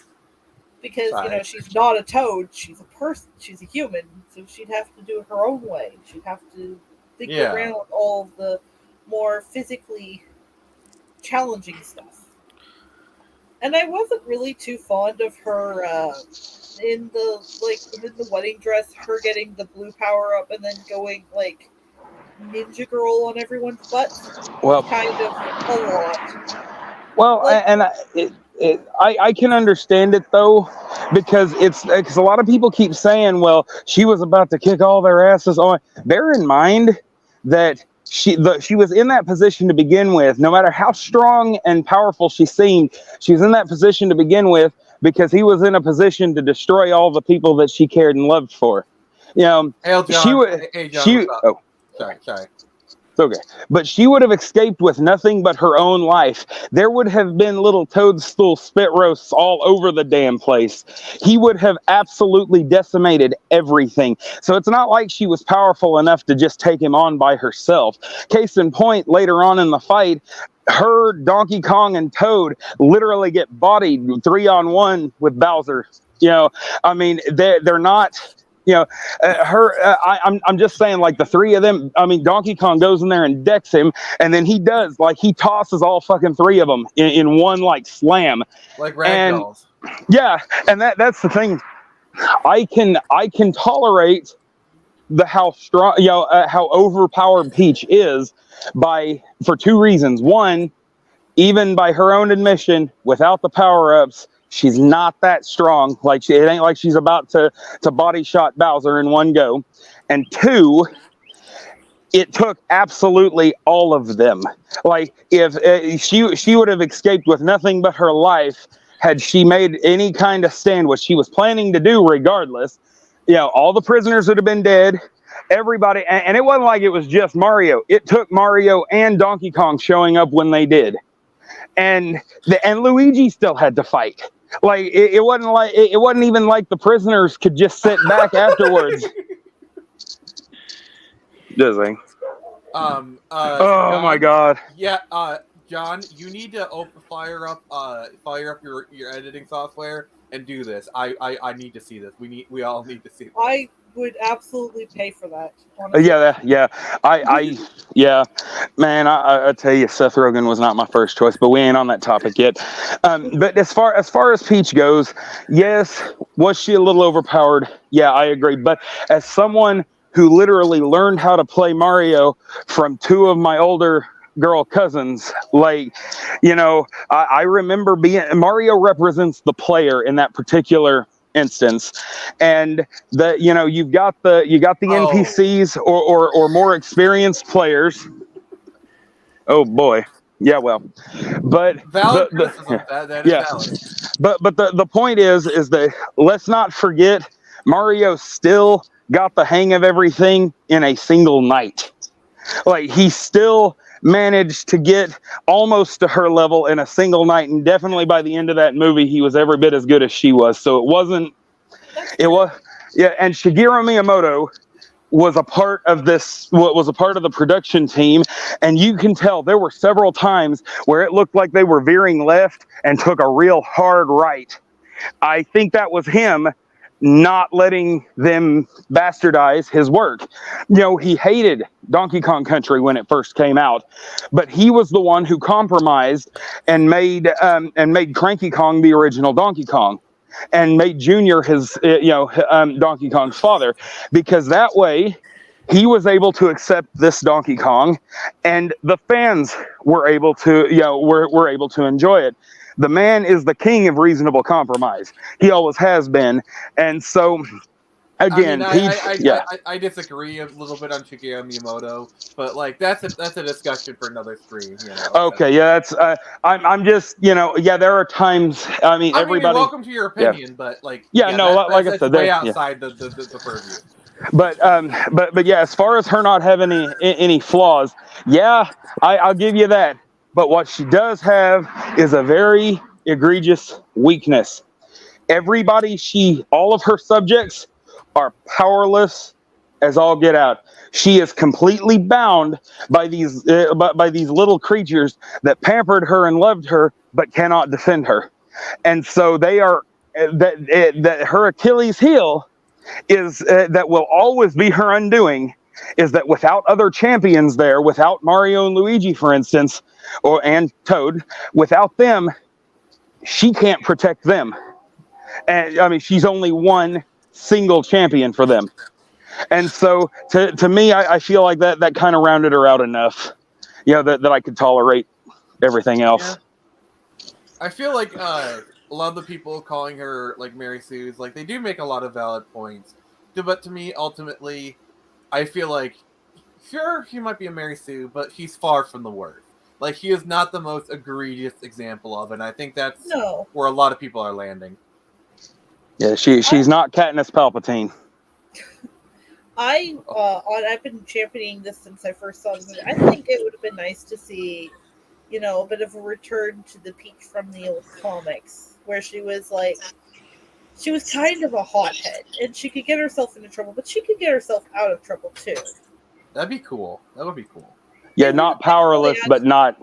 Because she's not a toad, she's a person, she's a human, so she'd have to do it her own way. She'd have to think around all of the more physically challenging stuff. And I wasn't really too fond of her in the wedding dress, her getting the blue power up and then going like Ninja Girl on everyone's butt. Well, kind of a lot. Well, I can understand it though, because a lot of people keep saying, well, she was about to kick all their asses on. Bear in mind that she was in that position to begin with. No matter how strong and powerful she seemed, she was in that position to begin with because he was in a position to destroy all the people that she cared and loved for. Hey, John. Hey, John, sorry. It's okay. But she would have escaped with nothing but her own life. There would have been little toadstool spit roasts all over the damn place. He would have absolutely decimated everything. So it's not like she was powerful enough to just take him on by herself. Case in point, later on in the fight, her, Donkey Kong, and Toad literally get bodied 3-on-1 with Bowser. I mean, they're not... I'm just saying, like, the three of them, I mean, Donkey Kong goes in there and decks him, and then he tosses all fucking three of them in one, like, slam. Like ragdolls. Yeah, and that's the thing. I can tolerate how strong, how overpowered Peach is for two reasons. One, even by her own admission, without the power-ups, she's not that strong. Like, it ain't like she's about to body shot Bowser in one go. And two, it took absolutely all of them. Like, if she would have escaped with nothing but her life, had she made any kind of stand, what she was planning to do regardless, all the prisoners would have been dead. Everybody, and it wasn't like it was just Mario. It took Mario and Donkey Kong showing up when they did. And Luigi still had to fight. Like it wasn't even like the prisoners could just sit back afterwards. Dizzy. John, my God. Yeah, John, you need to fire up your editing software and do this. I need to see this. We all need to see this. I would absolutely pay for that. Honestly. Man, I tell you, Seth Rogen was not my first choice, but we ain't on that topic yet. But as far as Peach goes, yes, was she a little overpowered? Yeah, I agree. But as someone who literally learned how to play Mario from two of my older girl cousins, I remember Mario represents the player in that particular instance, and you've got the NPCs or more experienced players. Oh boy, yeah, well, but valid criticism. That is valid. But the point is that let's not forget Mario still got the hang of everything in a single night. Like he still managed to get almost to her level in a single night, and definitely by the end of that movie he was every bit as good as she was. So and Shigeru Miyamoto was a part of the production team, and you can tell there were several times where it looked like they were veering left and took a real hard right. I think that was him not letting them bastardize his work. He hated Donkey Kong Country when it first came out, but he was the one who compromised and made Cranky Kong the original Donkey Kong, and made Junior his Donkey Kong's father, because that way he was able to accept this Donkey Kong, and the fans were able to were able to enjoy it. The man is the king of reasonable compromise. He always has been. And so, again, I disagree a little bit on Shigeru Miyamoto, but that's a discussion for another stream. Okay, yeah, that's. I'm just, there are times. Everybody. You're welcome to your opinion, but like I said, way outside the purview. But yeah, as far as her not having any flaws, I'll give you that. But what she does have is a very egregious weakness. All of her subjects are powerless as all get out. She is completely bound by these little creatures that pampered her and loved her, but cannot defend her. And so they are that her Achilles heel is that will always be her undoing. Is that without other champions there, without Mario and Luigi, for instance, and Toad, without them, she can't protect them. And she's only one single champion for them. And so to me, I feel like that kind of rounded her out enough, that I could tolerate everything else. Yeah. I feel like a lot of the people calling her like Mary Sue's, they do make a lot of valid points. But to me, ultimately, I feel like, sure, he might be a Mary Sue, but he's far from the worst. He is not the most egregious example of it. And I think that's where a lot of people are landing. Yeah, she's not Katniss Palpatine. I've been championing this since I first saw the movie. I think it would have been nice to see, a bit of a return to the Peach from the old comics, where she was kind of a hothead, and she could get herself into trouble, but she could get herself out of trouble too. That'd be cool. That would be cool. Yeah, not powerless, but not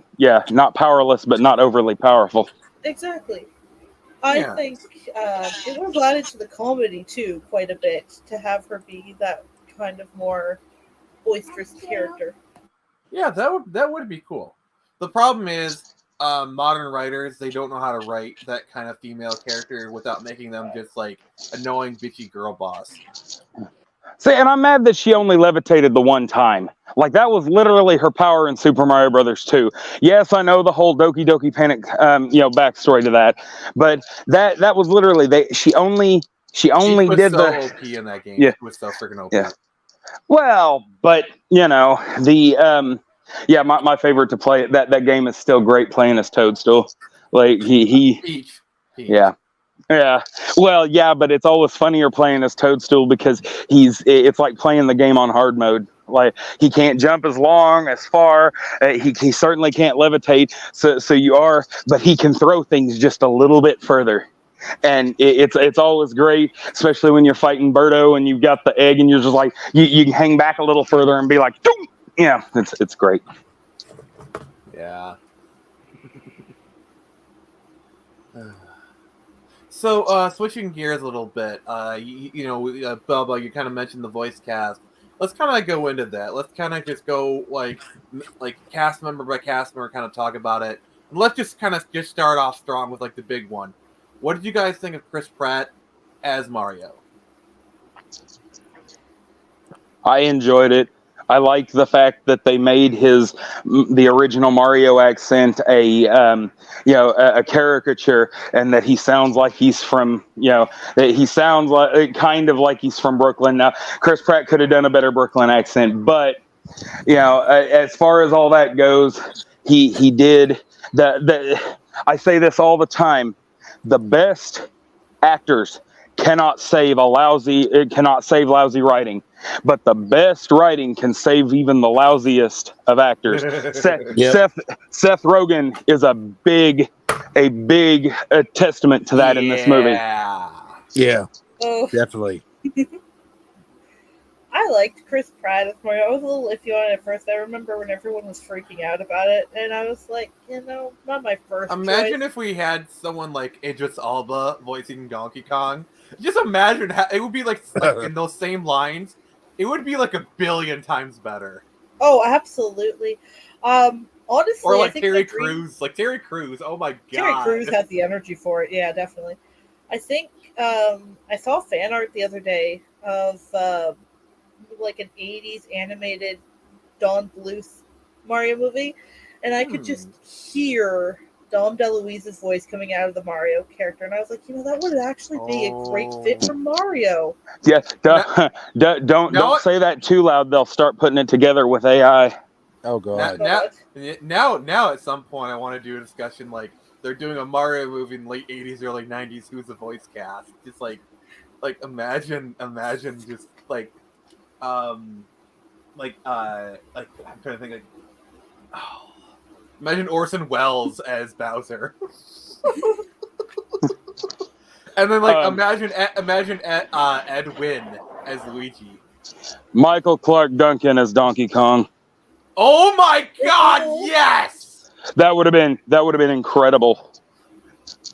overly powerful. Exactly. I think it would have added to the comedy too quite a bit to have her be that kind of more boisterous character. Yeah, that would be cool. The problem is modern writers, they don't know how to write that kind of female character without making them just annoying bitchy girl boss. See, and I'm mad that she only levitated the one time. That was literally her power in Super Mario Brothers 2. Yes, I know the whole Doki Doki Panic, backstory to that, but that was literally she only did OP in that game. Yeah, she was so freaking OP. Yeah. Well, but my favorite to play that game is still great playing as Toadstool. Peach. Yeah. Yeah. Well, yeah, but it's always funnier playing as Toadstool because it's like playing the game on hard mode. Like he can't jump as long, as far. He certainly can't levitate. So you are, but he can throw things just a little bit further. And it's always great, especially when you're fighting Birdo and you've got the egg and you're just like, you can hang back a little further and be like, "Doom!" Yeah, it's great. Yeah. So, switching gears a little bit, Bubba, you kind of mentioned the voice cast. Let's kind of go into that. Let's kind of just go like cast member by cast member, kind of talk about it. And let's just kind of just start off strong with like the big one. What did you guys think of Chris Pratt as Mario? I enjoyed it. I liked the fact that they made the original Mario accent a caricature, and that he sounds like he's from, that he sounds like kind of like he's from Brooklyn. Now, Chris Pratt could have done a better Brooklyn accent, but as far as all that goes, he did I say this all the time: the best actors cannot save lousy writing, but the best writing can save even the lousiest of actors. Seth Rogen is a big testament to that in this movie. Yeah, Oh, definitely. I liked Chris Pratt as Mario. I was a little iffy on it at first. I remember when everyone was freaking out about it, and I was like, not my first Imagine choice. if we had someone like Idris Elba voicing Donkey Kong. Just imagine how it would be like in those same lines. It would be like a billion times better. Oh, absolutely. Honestly, Or I like think Terry Crews. Like Terry Crews. Oh my god. Terry Crews has the energy for it. Yeah, definitely. I think I saw fan art the other day of like an 80s animated Don Bluth Mario movie, and I could just hear Dom DeLuise's voice coming out of the Mario character, and I was like, that would actually be a great fit for Mario. Yeah, don't say that too loud. They'll start putting it together with AI. Oh god. Now at some point I want to do a discussion like they're doing a Mario movie in the late 80s, early 90s. Who's the voice cast? Just like imagine just I'm trying to think imagine Orson Welles as Bowser. And then imagine Ed Wynn as Luigi. Michael Clark Duncan as Donkey Kong. Oh my god, yes! That would have been incredible.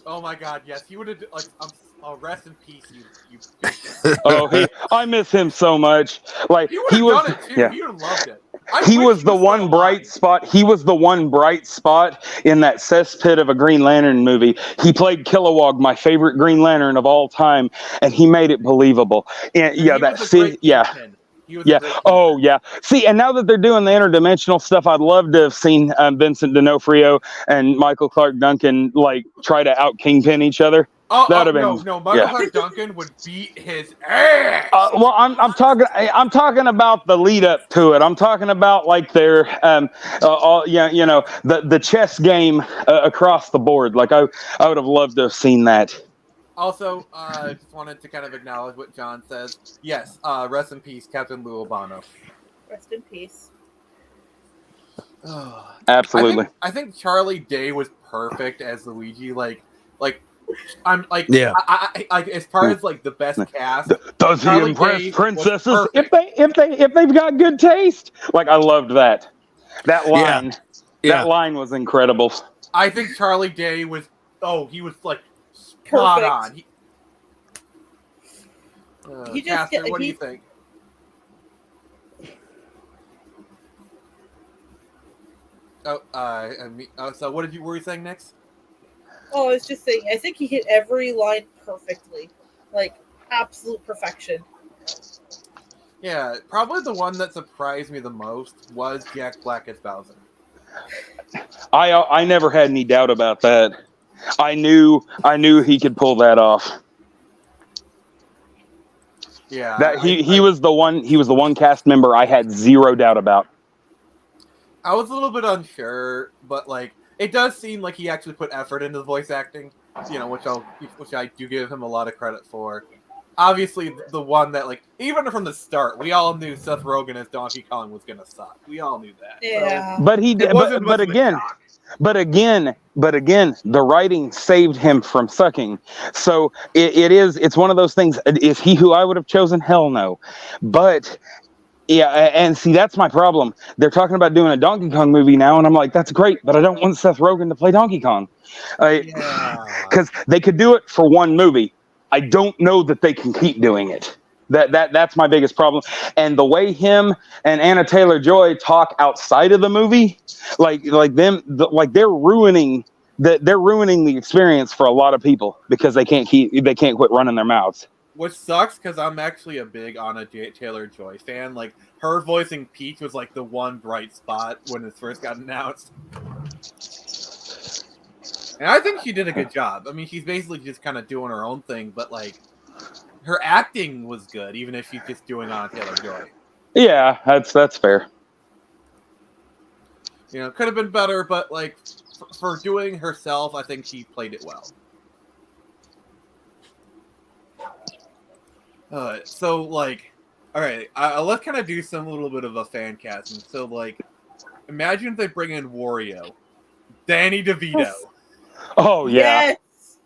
Oh my god, yes. He would have rest in peace, you I miss him so much. Like he was done it too. Yeah. He would have loved it. He was the one bright spot. He was the one bright spot in that cesspit of a Green Lantern movie. He played Kilowog, my favorite Green Lantern of all time, and he made it believable. And Oh yeah. See, and now that they're doing the interdimensional stuff, I'd love to have seen Vincent D'Onofrio and Michael Clark Duncan try to out Kingpin each other. Michael Clark Duncan would beat his ass. Well, I'm talking about the lead up to it. I'm talking about their the chess game across the board. Like I would have loved to have seen that. Also, just wanted to kind of acknowledge what John says. Yes, rest in peace, Captain Lou Albano. Rest in peace. Absolutely. I think Charlie Day was perfect as Luigi. As far as the best cast, does he Charlie impress Day princesses if they've got good taste? I loved that line. Yeah. That line was incredible. I think Charlie Day was spot on. Casper, what do you think? So what were you saying next? Oh, I was just saying, I think he hit every line perfectly. Absolute perfection. Yeah, probably the one that surprised me the most was Jack Black as Bowser. I never had any doubt about that. I knew he could pull that off. Yeah. That he was the one cast member I had zero doubt about. I was a little bit unsure, but it does seem like he actually put effort into the voice acting. which I do give him a lot of credit for. Obviously, the one that, like, even from the start, we all knew Seth Rogen as Donkey Kong was gonna suck. We all knew that. Yeah. But he It did. wasn't But much of a again, shock. but again, the writing saved him from sucking. So it's one of those things. Is he who I would have chosen? Hell no. But yeah, and see, that's my problem. They're talking about doing a Donkey Kong movie now, and I'm like, that's great, but I don't want Seth Rogen to play Donkey Kong. Yeah. Because they could do it for one movie. I don't know that they can keep doing it. That's my biggest problem. And the way him and Anna Taylor-Joy talk outside of the movie, like they're ruining the experience for a lot of people because they can't quit running their mouths. Which sucks because I'm actually a big Anna Taylor-Joy fan. Like, her voicing Peach was like the one bright spot when it first got announced. And I think she did a good job. I mean, she's basically just kind of doing her own thing, but like, her acting was good, even if she's just doing Anna Taylor-Joy. Yeah, that's fair. Could have been better, but like, for doing herself, I think she played it well. So like, all right, let's kind of do some little bit of a fan casting. So like, imagine if they bring in Wario, Danny DeVito. Oh yeah. Yes,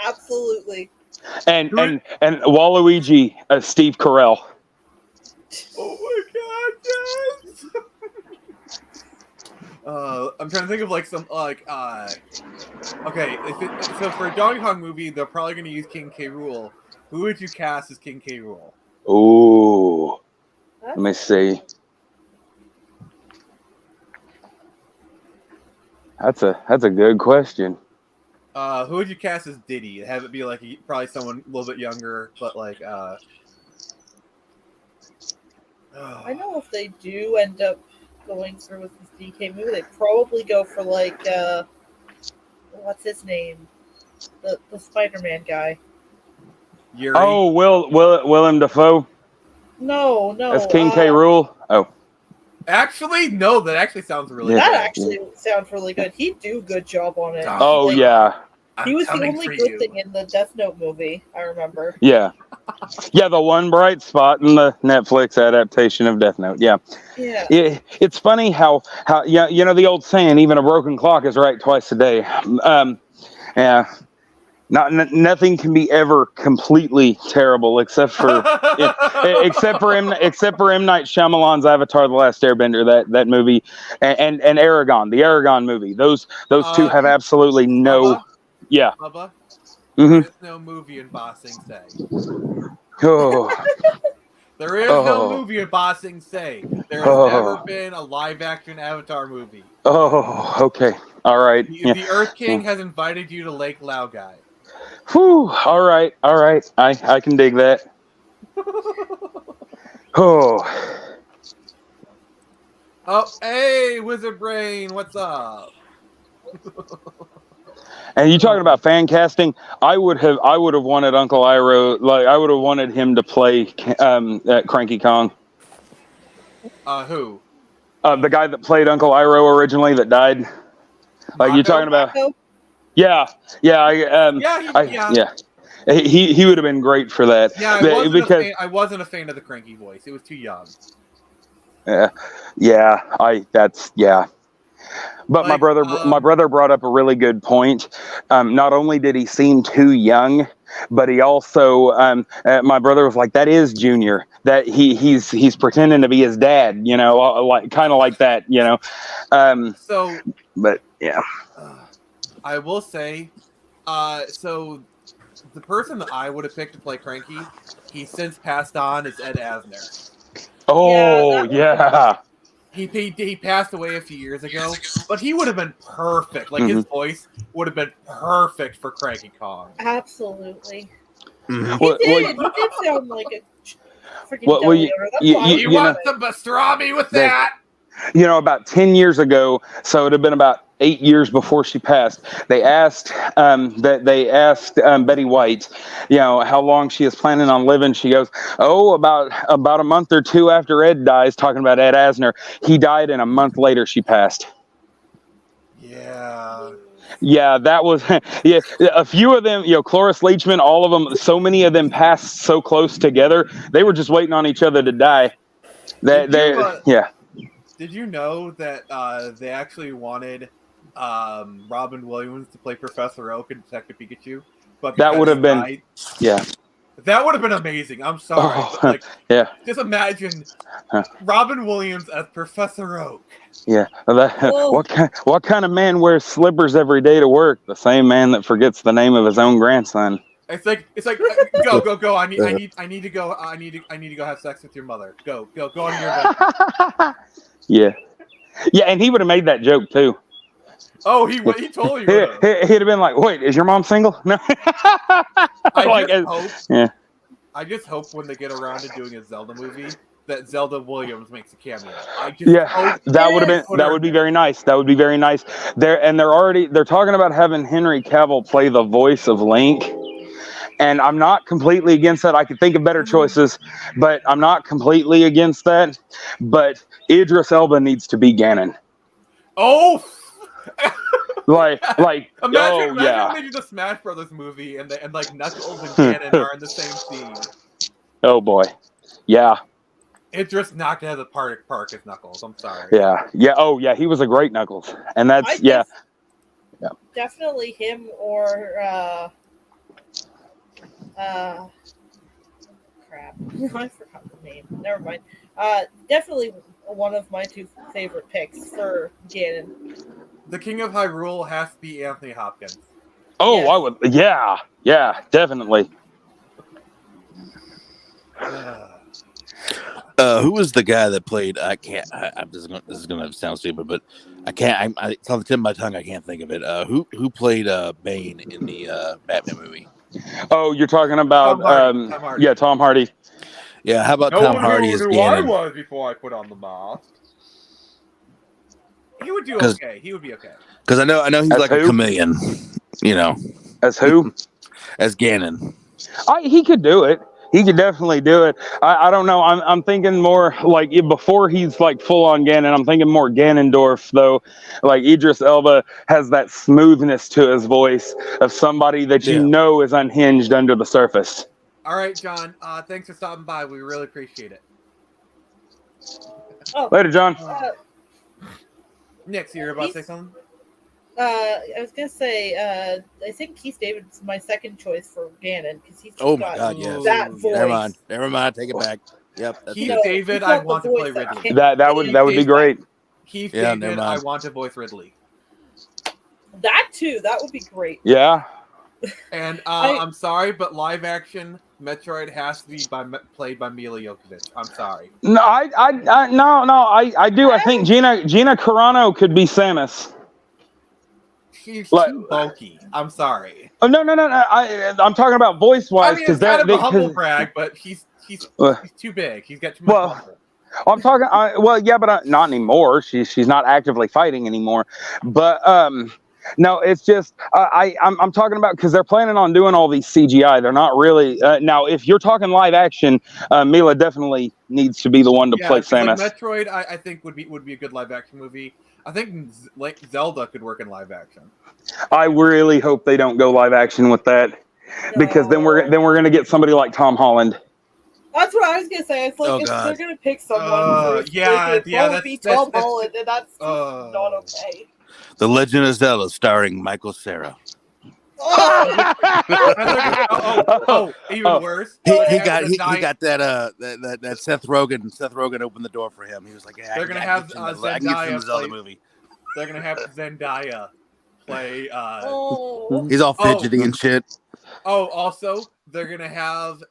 absolutely. And Waluigi, Steve Carell. Oh my god, yes! I'm trying to think of like some okay. So for a Donkey Kong movie, they're probably going to use King K. Rool. Who would you cast as King K. Rool? Ooh, let me see. That's a good question. Who would you cast as Diddy? Have it be like probably someone a little bit younger, but like I know if they do end up going through with this DK movie, they'd probably go for like what's his name? The Spider-Man guy. Yuri. Oh, Willem Dafoe No. as King K. Rool. Oh, Actually, no. That actually sounds really That good. actually sounds really good. He'd do a good job on it. oh Like, yeah, He was the coming only for good you. thing in the Death Note movie, I remember. yeah. The one bright spot in the Netflix adaptation of Death Note. Yeah. Yeah. It's funny how the old saying, even a broken clock is right twice a day. Yeah. Nothing can be ever completely terrible except for except for M Night Shyamalan's Avatar: The Last Airbender, that movie, and Aragon, the Aragon movie. Those two have absolutely no. Bubba? Yeah. Bubba? Mhm. There is no movie in Ba Sing Se. Oh. There is no movie in Ba Sing Se. There has never been a live-action Avatar movie. Oh. Okay. All right. The Earth King has invited you to Lake Laogai. Whew. All right. I can dig that. Oh. Oh, hey, Wizard Brain, what's up? And you talking about fan casting? I would have wanted Uncle Iroh. Like, I would have wanted him to play Cranky Kong. Who? The guy that played Uncle Iroh originally that died. Like, you talking about? Marco? Yeah. He would have been great for that. Yeah, I wasn't a fan of the cranky voice. It was too young. But my brother brought up a really good point. Not only did he seem too young, but he also my brother was like, that is Junior. That he's pretending to be his dad, like kind of like that, But yeah. I will say, so the person that I would have picked to play Cranky, he's since passed on, is Ed Asner. Oh yeah. He passed away a few years ago, but he would have been perfect. Like, his voice would have been perfect for Cranky Kong. Absolutely. Mm-hmm. He did sound like a freaking deli owner. That's why You want some pastrami with that? About 10 years ago, so it had been about 8 years before she passed. They asked Betty White, how long she is planning on living. She goes, about a month or two after Ed dies. Talking about Ed Asner, he died, and a month later she passed. Yeah. Yeah, that was yeah. A few of them, Cloris Leachman, all of them. So many of them passed so close together. They were just waiting on each other to die. Yeah. Did you know that they actually wanted Robin Williams to play Professor Oak in Detective Pikachu, but That because would he have been, died, yeah. that would have been amazing. I'm sorry, Oh, but, yeah. just imagine Huh. Robin Williams as Professor Oak. Yeah. Whoa. What kind of man wears slippers every day to work? The same man that forgets the name of his own grandson. It's like go. I need to go. I need to go have sex with your mother. Go on your adventure. Yeah. Yeah, and he would have made that joke too. Oh, he totally would have. He'd have been like, "Wait, is your mom single?" No. I just hope when they get around to doing a Zelda movie that Zelda Williams makes a cameo. That would be very nice. That would be very nice. They're talking about having Henry Cavill play the voice of Link. And I'm not completely against that. I could think of better choices, but I'm not completely against that. But Idris Elba needs to be Ganon. Oh, imagine when they do the Smash Brothers movie and like Knuckles and Ganon are in the same scene. Oh boy, yeah. Idris not gonna have the park as Knuckles. I'm sorry. Yeah. Oh yeah, he was a great Knuckles, and that's definitely him or crap. I forgot the name. Never mind. Definitely one of my two favorite picks for Ganon. The King of Hyrule has to be Anthony Hopkins. Oh, Yes. I would. Yeah, definitely. Who was the guy that played? This is gonna sound stupid, but I can't. It's on the tip of my tongue. I can't think of it. Who played Bane in the Batman movie? Oh, you're talking about Tom Hardy. Yeah, Tom Hardy. Yeah, how about Tom Hardy as who I Ganon? was before I put on the mask. He would do okay. He would be okay. Because I know he's As like who? a chameleon. As who? As Ganon. He could do it. He could definitely do it. I don't know. I'm thinking more like before he's like full on Ganon. I'm thinking more Ganondorf though. Like Idris Elba has that smoothness to his voice of somebody that you know is unhinged under the surface. All right, John. Thanks for stopping by. We really appreciate it. Later, John. Nick, you're about to say something? I was gonna say, I think Keith David's my second choice for Ganon because he's just Oh my got God! Yes. that voice. Never mind. Take it back. Yep. That's Keith it. David, I want to play Ridley. That would be great. Keith Yeah, David, never I mind. want to voice Ridley. That too. That would be great. Yeah. And I'm sorry, but live action Metroid has to be played by Mila Jovovich. I'm sorry. No, I do. I think Gina Carano could be Samus. She's too bulky. I'm sorry. Oh no! I'm talking about voice wise I mean, it's kind of a humble brag, but he's too big. He's got too much muscle. I'm talking. But not anymore. She's not actively fighting anymore. But no, it's just I'm talking about because they're planning on doing all these CGI. They're not really now. If you're talking live action, Mila definitely needs to be the one to play Samus. Like Metroid, I think would be a good live action movie. I think like Zelda could work in live action. I really hope they don't go live action with that, because then we're gonna get somebody like Tom Holland. That's what I was gonna say. It's like if they're gonna pick someone, be Tom Holland, and that's not okay. The Legend of Zelda, starring Michael Cera. Even worse. He got that Seth Rogen. Seth Rogen opened the door for him. He was like, "Yeah, they're gonna have Zendaya Zelda movie." They're gonna have Zendaya play. He's all fidgety and shit. Oh, also they're gonna have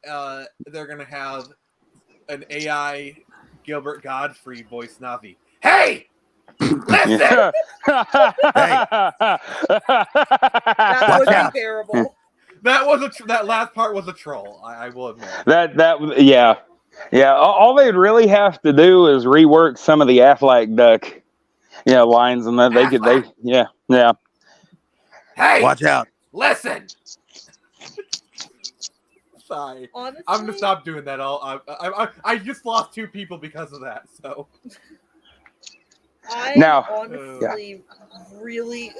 an AI Gilbert Godfrey voice Navi. Hey, listen. That would be terrible. That last part was a troll. I will admit. Yeah. All they'd really have to do is rework some of the Affleck duck, lines, and that yeah. Hey, watch out! Listen. Sorry, honestly, I'm gonna stop doing that. I just lost 2 people because of that. So honestly really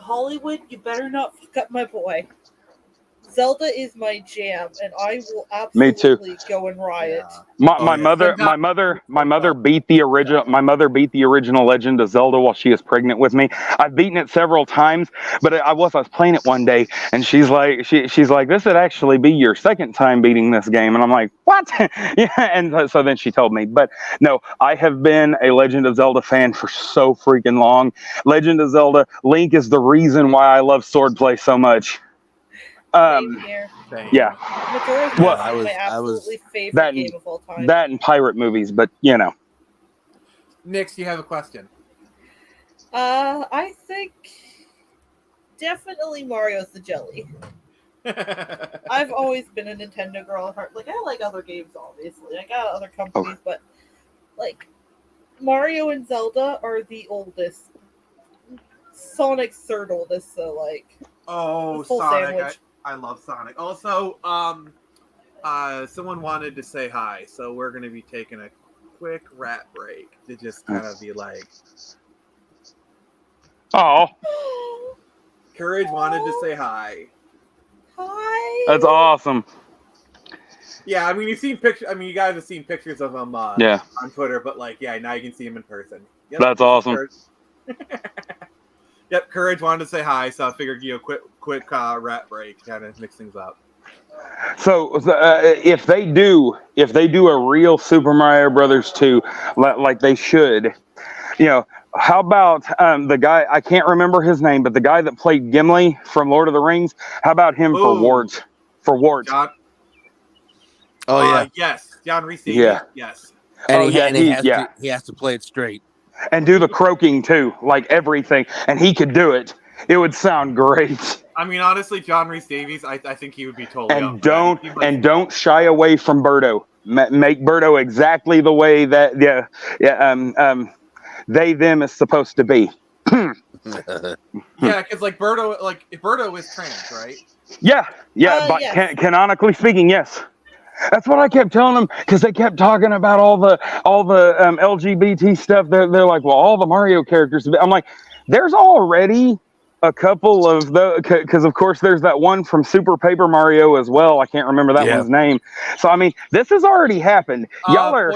Hollywood, you better not fuck up my boy. Zelda is my jam, and I will Me too. absolutely go and riot. Yeah. My, Oh, my yeah. mother my mother beat the original Legend of Zelda while she was pregnant with me. I've beaten it several times, but I was playing it one day, and she's like this would actually be your second time beating this game, and I'm like, what? Yeah, and so then she told me. But no, I have been a Legend of Zelda fan for so freaking long. Legend of Zelda, Link is the reason why I love swordplay so much. Same here. Yeah. Majora's Well, Mask is my absolutely favorite that game of all time. That and pirate movies, but you know. Nix, you have a question. I think definitely Mario's the jelly. I've always been a Nintendo girl at heart. Like, I like other games, obviously. I got other companies, but like Mario and Zelda are the oldest. Sonic's third oldest, so like. Oh, full Sonic! sandwich. I love Sonic. Also, someone wanted to say hi, so we're going to be taking a quick rap break to just kind of be like. Oh, Courage wanted to say hi. Hi. that's awesome. Yeah, I mean, you've seen pictures. I mean, you guys have seen pictures of him Yeah, on Twitter, but like, yeah, now you can see him in person. Yep, that's awesome. Yep, Courage wanted to say hi, so I figured quick rap break, kind of mix things up. So if they do a real Super Mario Brothers 2, like they should, you know, how about the guy, I can't remember his name, but the guy that played Gimli from Lord of the Rings, how about him for Warts? John? Oh yeah. Yes, John Reese. Yeah. Yes. And Oh, he has to play it straight. And do the croaking too, like everything, and he could do it. It would sound great. I mean, honestly, John Reese Davies, I think he would be totally And up for that. don't shy away from Birdo. Make Birdo exactly the way that they them is supposed to be. Yeah, because like Birdo is trans, right? Yeah, but yes. Canonically speaking, yes. That's what I kept telling them, because they kept talking about all the LGBT stuff. They're like, well, all the Mario characters. I'm like, there's already a couple of the, because of course there's that one from Super Paper Mario as well. I can't remember that one's name. So I mean, this has already happened. Y'all are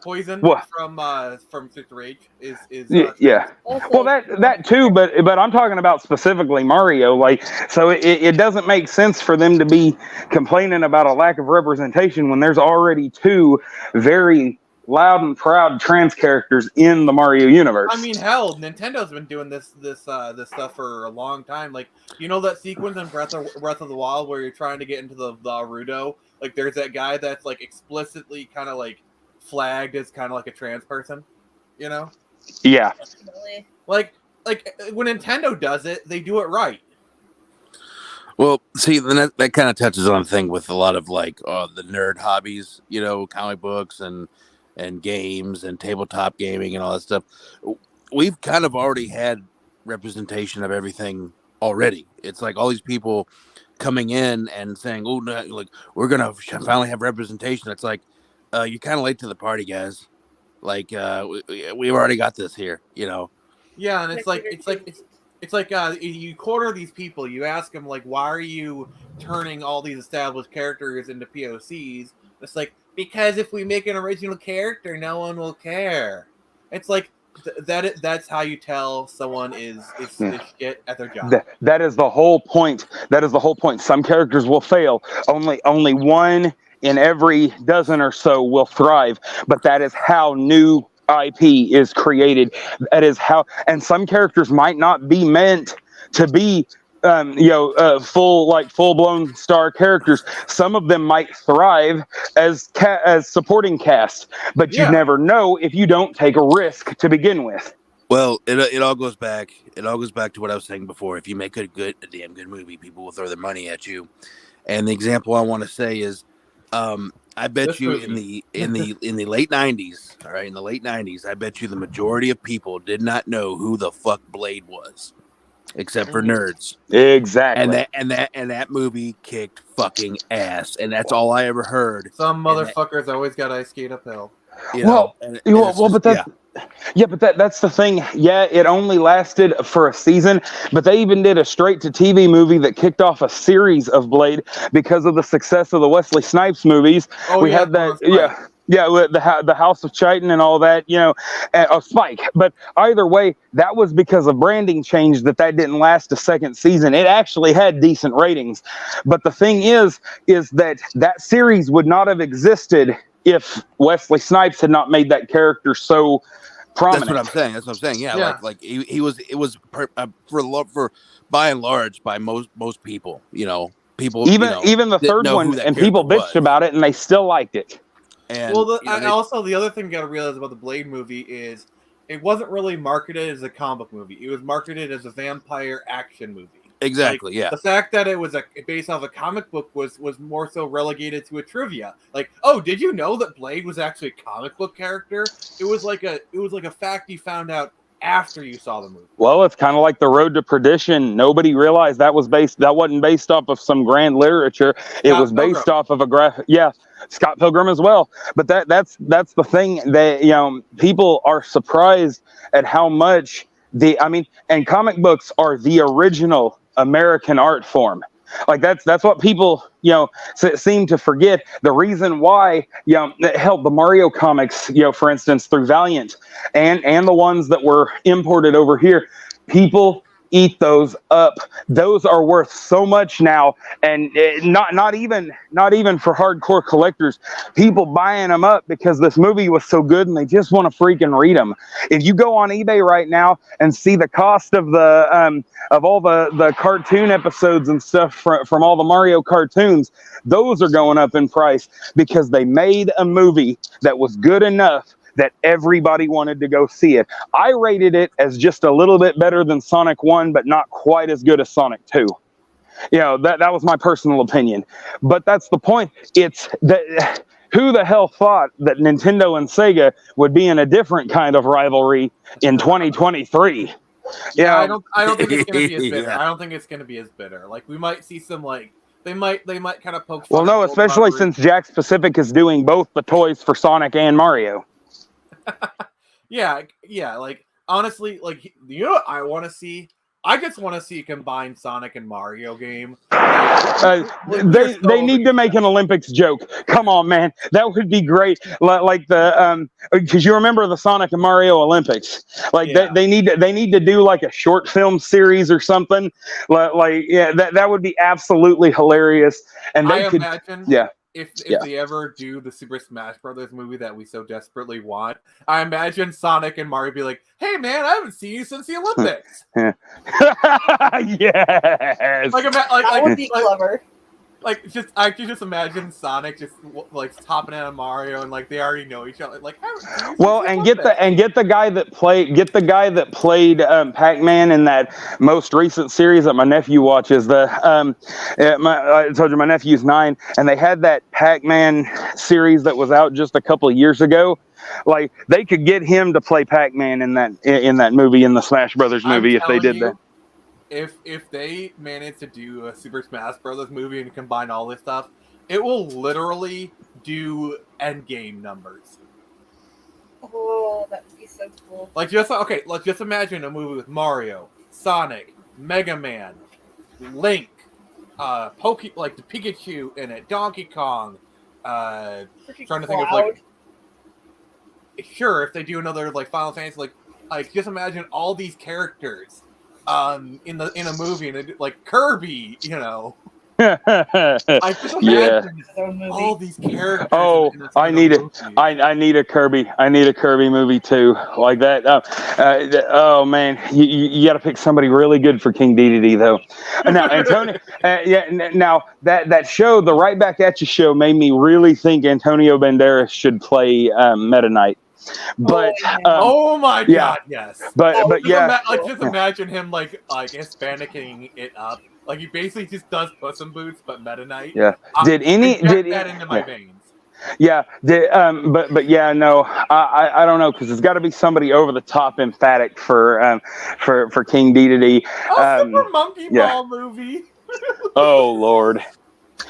Poison what? from Super Age is yeah. Well, that too, but I'm talking about specifically Mario. Like, so it doesn't make sense for them to be complaining about a lack of representation when there's already two very loud and proud trans characters in the Mario universe. I mean, hell, Nintendo's been doing this stuff for a long time. Like, you know that sequence in Breath of the Wild where you're trying to get into the Gerudo? Like, there's that guy that's like explicitly kind of like flagged as kind of like a trans person, you know? Yeah. Definitely. Like when Nintendo does it, they do it right. Well, see, then that kind of touches on a thing with a lot of like the nerd hobbies, you know, comic books and games and tabletop gaming and all that stuff. We've kind of already had representation of everything already. It's like all these people coming in and saying, "Oh, no, like we're gonna finally have representation." It's like you're kind of late to the party, guys. Like we've already got this here, you know. Yeah, and it's like you corner these people. You ask them like, "Why are you turning all these established characters into POCs?" It's like, because if we make an original character, no one will care. It's like that's how you tell someone is shit at their job. That is the whole point. Some characters will fail. Only one in every dozen or so will thrive. But that is how new IP is created. That is how, and some characters might not be meant to be full blown star characters. Some of them might thrive as supporting cast, but you never know if you don't take a risk to begin with. Well, it all goes back. It all goes back to what I was saying before. If you make a damn good movie, people will throw their money at you. And the example I want to say is, I bet you in the late 90s, all right, in the late 90s, I bet you the majority of people did not know who the fuck Blade was, except for nerds. Exactly. And that movie kicked fucking ass, and that's all I ever heard. Some motherfuckers always got ice skate uphill. Well, And well, it's just, but that's the thing. Yeah, it only lasted for a season, but they even did a straight to TV movie that kicked off a series of Blade because of the success of the Wesley Snipes movies. Oh We yeah, had that, Spike. yeah, with the House of Chitin and all that, Spike. But either way, that was because of branding change that didn't last a second season. It actually had decent ratings, but the thing is that series would not have existed if Wesley Snipes had not made that character so prominent. That's what I'm saying. Yeah, Yeah. like he was. It was for by and large by most people. People even the didn't third know who one, that and character people bitched was. about it, and they still liked it. And Well, also the other thing you got to realize about the Blade movie is it wasn't really marketed as a comic movie. It was marketed as a vampire action movie. exactly, Like, yeah. the fact that it was based off a comic book was more so relegated to a trivia. Like, oh, did you know that Blade was actually a comic book character? It was like a fact you found out after you saw the movie. Well, it's kind of like The Road to Perdition. Nobody realized that wasn't based off of some grand literature. It was based off of a graphic. Yeah, Scott Pilgrim as well. But that's the thing that people are surprised at how much and comic books are the original American art form. Like that's what people seem to forget. The reason why hell, the Mario comics, for instance, through Valiant and the ones that were imported over here, people eat those up. Those are worth so much now, and not even for hardcore collectors. People buying them up because this movie was so good and they just want to freaking read them. If you go on eBay right now and see the cost of the of all the cartoon episodes and stuff from all the Mario cartoons, those are going up in price because they made a movie that was good enough that everybody wanted to go see it. I rated it as just a little bit better than Sonic 1, but not quite as good as Sonic 2. That was my personal opinion. But that's the point. It's that who the hell thought that Nintendo and Sega would be in a different kind of rivalry in 2023? Yeah, I don't think it's gonna be as bitter. Yeah. I don't think it's gonna be as bitter. Like, we might see some, like, they might kind of poke fun Well, at no, the old especially rivalry. since Jakks Pacific is doing both the toys for Sonic and Mario. Yeah, like, honestly, like, what I want to see? I just want to see a combined Sonic and Mario game. They need to make an Olympics joke. Come on, man, that would be great. Like the because you remember the Sonic and Mario Olympics. Like they need to do like a short film series or something. That would be absolutely hilarious. And they could imagine, if they ever do the Super Smash Brothers movie that we so desperately want, I imagine Sonic and Mario be like, "Hey man, I haven't seen you since the Olympics." Yes. That would be clever. I can just imagine Sonic just like topping out of Mario, and like they already know each other. Like, well, and get the guy that played Pac-Man in that most recent series that my nephew watches. I told you my nephew's 9, and they had that Pac-Man series that was out just a couple of years ago. Like, they could get him to play Pac-Man in that movie, in the Smash Brothers movie, if they did that. If they manage to do a Super Smash Brothers movie and combine all this stuff, it will literally do Endgame numbers. Oh, that'd be so cool. Like, let's just imagine a movie with Mario, Sonic, Mega Man, Link, like the Pikachu in it, Donkey Kong. Trying to think of like, sure, if they do another like Final Fantasy, like just imagine all these characters in a movie, and like Kirby, I just imagine all these characters. Oh, I need a Kirby. I need a Kirby movie too, like that. Oh man, you got to pick somebody really good for King Dedede though. Now, Antonio, now that show, the Right Back at You show, made me really think Antonio Banderas should play Meta Knight. But oh my god, yes. But just imagine him like Hispanicing it up. Like, he basically just does Puss in Boots, but Meta Knight. Yeah. Did that into my veins? Yeah. But yeah, no. I don't know, because it's got to be somebody over the top emphatic for King Dedede. Super Monkey Ball movie. Oh Lord.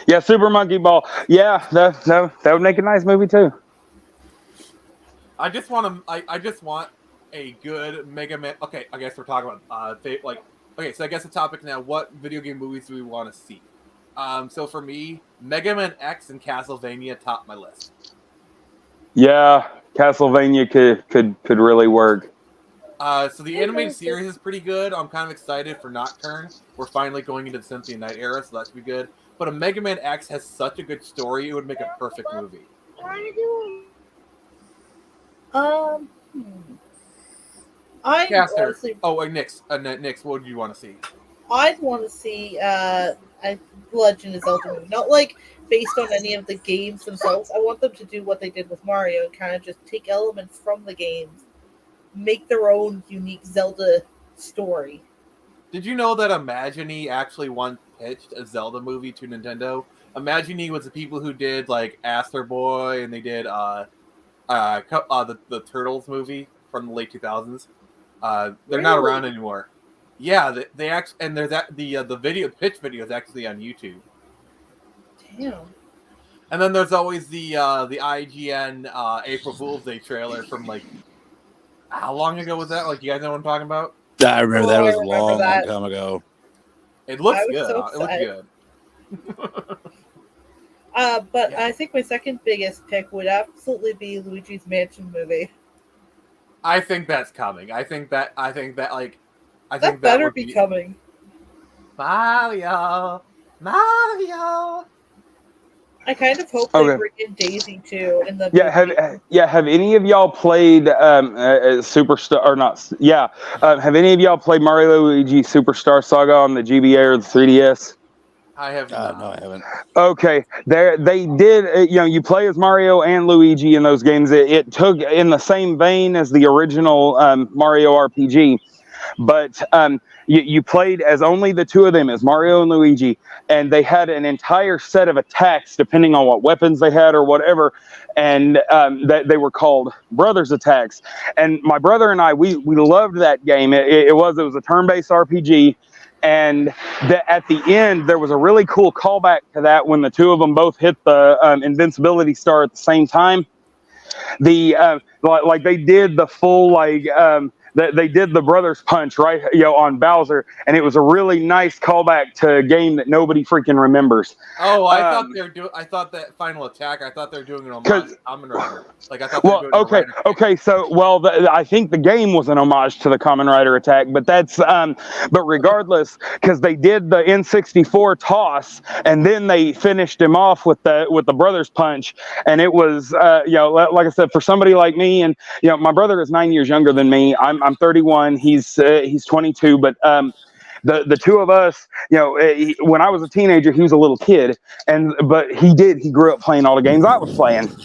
Yeah, Super Monkey Ball. Yeah, that would make a nice movie too. I just want to. I just want a good Mega Man. Okay, I guess we're talking about Okay, so I guess the topic now. What video game movies do we want to see? So for me, Mega Man X and Castlevania top my list. Yeah, Castlevania could really work. So the animated series is pretty good. I'm kind of excited for Nocturne. We're finally going into the Symphony of Night era, so that should be good. But a Mega Man X has such a good story; it would make a perfect movie. I Caster. honestly, Nix, what do you want to see? I'd want to see a Legend of Zelda movie, not like based on any of the games themselves. I want them to do what they did with Mario and kind of just take elements from the games, make their own unique Zelda story. Did you know that Imagine actually once pitched a Zelda movie to Nintendo? Imagine was the people who did like Astro Boy, and they did the Turtles movie from the late 2000s. They're not around anymore. Yeah, they actually, and there's the pitch video is actually on YouTube. Damn. And then there's always the IGN April Fool's Day trailer from like how long ago was that? Like, you guys know what I'm talking about? I remember that. It was a remember long that. time ago. It looks I was good. so It looks good. But I think my second biggest pick would absolutely be Luigi's Mansion movie. I think that's coming. I think that That better be coming. Mario. I kind of hope they bring in Daisy too in the movie. Have any of y'all played Superstar or not? Yeah, have any of y'all played Mario Luigi Superstar Saga on the GBA or the 3DS? I have not. No, I haven't. Okay, they did. You play as Mario and Luigi in those games. It took in the same vein as the original Mario RPG, but you played as only the two of them, as Mario and Luigi, and they had an entire set of attacks depending on what weapons they had or whatever, and that they were called brothers attacks. And my brother and I, we loved that game. It was a turn-based RPG. And at the end, there was a really cool callback to that when the two of them both hit the invincibility star at the same time. Like they did the full they did the brothers punch right, on Bowser, and it was a really nice callback to a game that nobody freaking remembers. Oh, I thought they were doing. I thought that final attack. I thought they were doing an homage to Kamen Rider. Like I thought. Okay. So, I think the game was an homage to the Kamen Rider attack, but that's but regardless, because they did the N64 toss, and then they finished him off with the brothers punch, and it was like I said, for somebody like me, and my brother is 9 years younger than me. I'm 31. He's 22, but the two of us, when I was a teenager, he was a little kid, but he grew up playing all the games I was playing,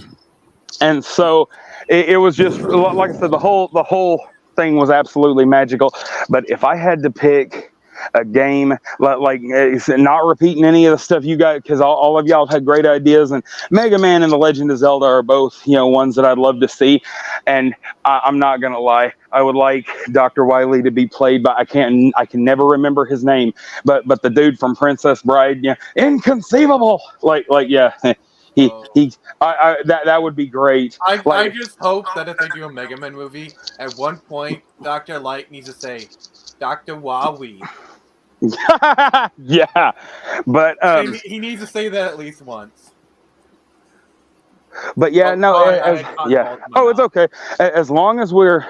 and so it was just like I said, the whole thing was absolutely magical. But if I had to pick a game, like not repeating any of the stuff you got, because all of y'all have had great ideas, and Mega Man and The Legend of Zelda are both ones that I'd love to see. And I'm not gonna lie, I would like Dr. Wily to be played by I can never remember his name, but the dude from Princess Bride, inconceivable, that would be great. I just hope that if they do a Mega Man movie, at one point Dr. Light needs to say Dr. Wily. Yeah, but he needs to say that at least once. But yeah, it's okay. As long as we're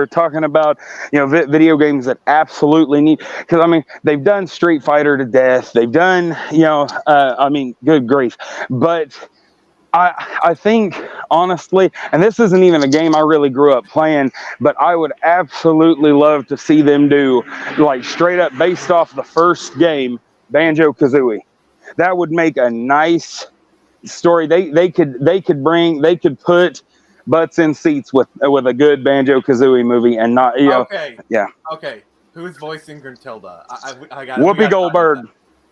talking about video games that absolutely need, because I mean they've done Street Fighter to death. They've done good grief, but I think honestly, and this isn't even a game I really grew up playing, but I would absolutely love to see them do like straight up based off the first game, Banjo-Kazooie. That would make a nice story. They could put butts in seats with a good Banjo-Kazooie movie, and not Okay. Yeah. Okay. Who's voicing Gruntilda? I got Whoopi Goldberg.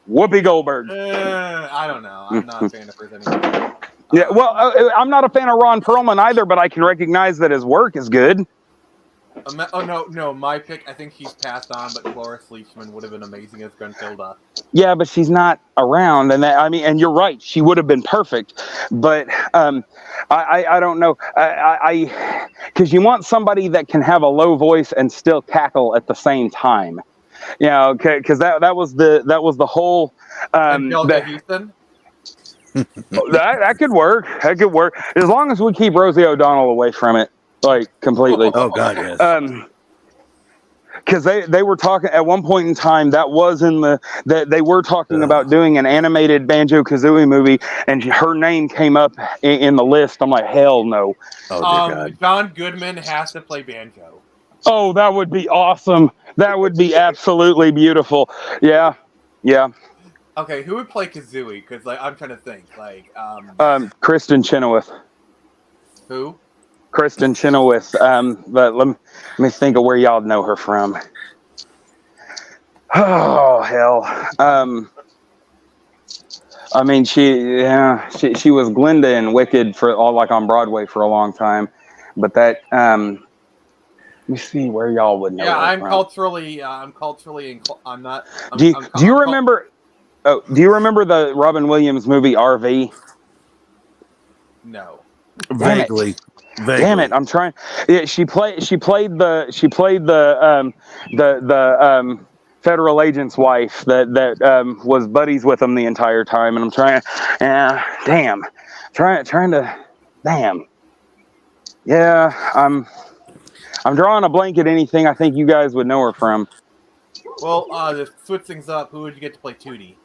Whoopi Goldberg. I don't know. I'm not a fan of hers anymore. Yeah, well, I'm not a fan of Ron Perlman either, but I can recognize that his work is good. No, my pick. I think she's passed on, but Cloris Leachman would have been amazing as Gruntilda. Yeah, but she's not around, and and you're right. She would have been perfect, but I don't know. Because you want somebody that can have a low voice and still cackle at the same time. You know, because that was the whole. Angelica Houston. That could work. That could work as long as we keep Rosie O'Donnell away from it, like completely. Oh God, yes. Because they were talking at one point in time that they were talking about doing an animated Banjo-Kazooie movie, and her name came up in the list. I'm like, hell no. Oh dear God. John Goodman has to play Banjo. Oh, that would be awesome. That would be absolutely beautiful. Yeah. Okay, who would play Kazooie? Because I'm trying to think. Kristen Chenoweth. Who? Kristen Chenoweth. But let me think of where y'all know her from. Oh hell. I mean, she was Glinda in Wicked for all on Broadway for a long time, but that let me see where y'all would know. Yeah, her I'm from. culturally. I'm not. Do you remember? Oh, do you remember the Robin Williams movie RV? No. Vaguely. Damn it! I'm trying. Yeah, she played the federal agent's wife that was buddies with him the entire time, and I'm trying. Trying to. Damn. Yeah, I'm drawing a blank at anything I think you guys would know her from. Well, to switch things up, who would you get to play Tootie?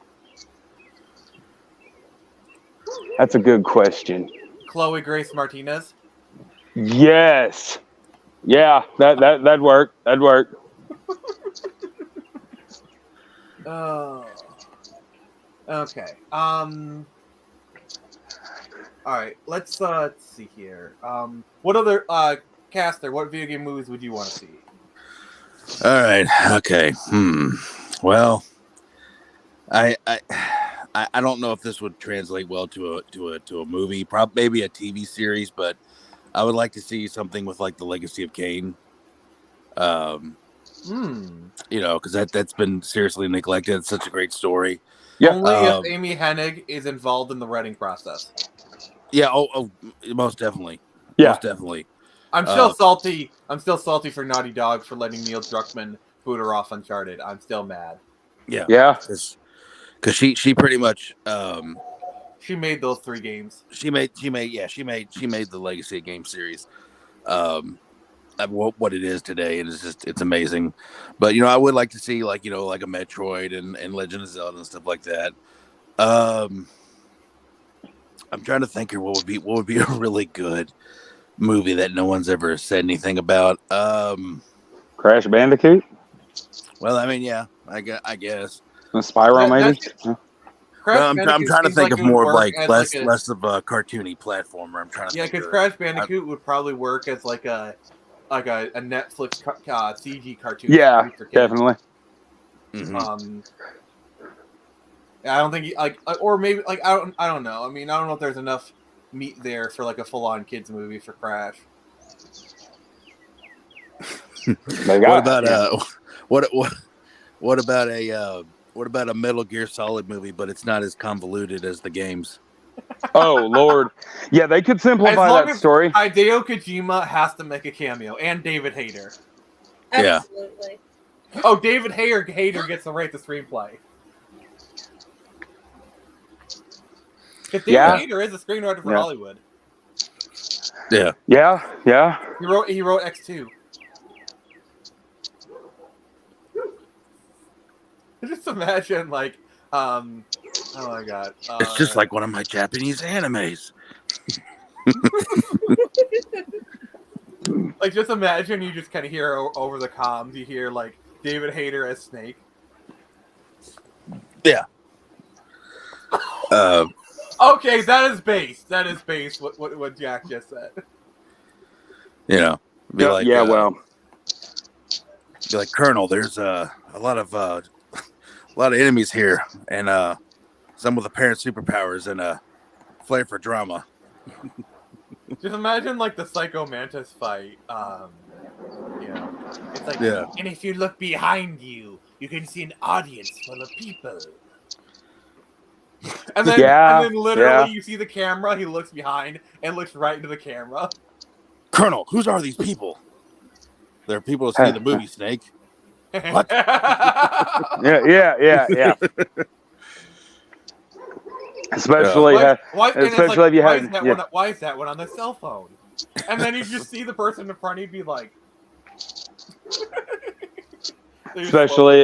That's a good question. Chloe Grace Martinez. Yes. Yeah, that'd work. That'd work. Oh. Okay. All right. Let's see here. What other caster? What video game movies would you want to see? All right. Okay. Well, I don't know if this would translate well to a movie. Probably maybe a TV series, but I would like to see something with like the Legacy of Kain. You know, because that's been seriously neglected. It's such a great story. Yeah. Only if Amy Hennig is involved in the writing process. Yeah. Oh, most definitely. Yeah. Most definitely. I'm still salty. I'm still salty for Naughty Dog for letting Neil Druckmann boot her off Uncharted. I'm still mad. Yeah. Because she pretty much she made those 3 games. She made the Legacy game series. What it is today, and it's amazing. But you know, I would like to see like a Metroid and Legend of Zelda and stuff like that. I'm trying to think here what would be a really good movie that no one's ever said anything about. Crash Bandicoot. Well, I mean, yeah, I guess. Spyro, maybe. I'm trying to think of more of less of a cartoony platformer. I'm trying to. Yeah, because Crash Bandicoot would probably work as like a Netflix CG cartoon. Yeah, definitely. Mm-hmm. I don't think or maybe I don't know. I mean, I don't know if there's enough meat there for like a full-on kids movie for Crash. What about a Metal Gear Solid movie, but it's not as convoluted as the games? Oh Lord, yeah, they could simplify that story. Hideo Kojima has to make a cameo, and David Hayter. Absolutely. Yeah. Oh, David Hayter gets to write the screenplay. Because David Hayter is a screenwriter for Hollywood. Yeah. He wrote X2. Just imagine, like, oh my god. It's just like one of my Japanese animes. Like, just imagine you just kind of hear over the comms, you hear, like, David Hayter as Snake. Yeah. Okay, that is base. That is base, what Jack just said. You know, be like, Colonel, there's a lot of enemies here, and some with apparent superpowers and a flair for drama. Just imagine like the Psycho Mantis fight, You know, it's like, Yeah. and if you look behind you, you can see an audience full of people. And then literally you see the camera, he looks behind and looks right into the camera. Colonel, whose are these people? They're people to see the movie Snake. What? Yeah. Especially, why is that one on the cell phone? And then you just see the person in front of you be like, especially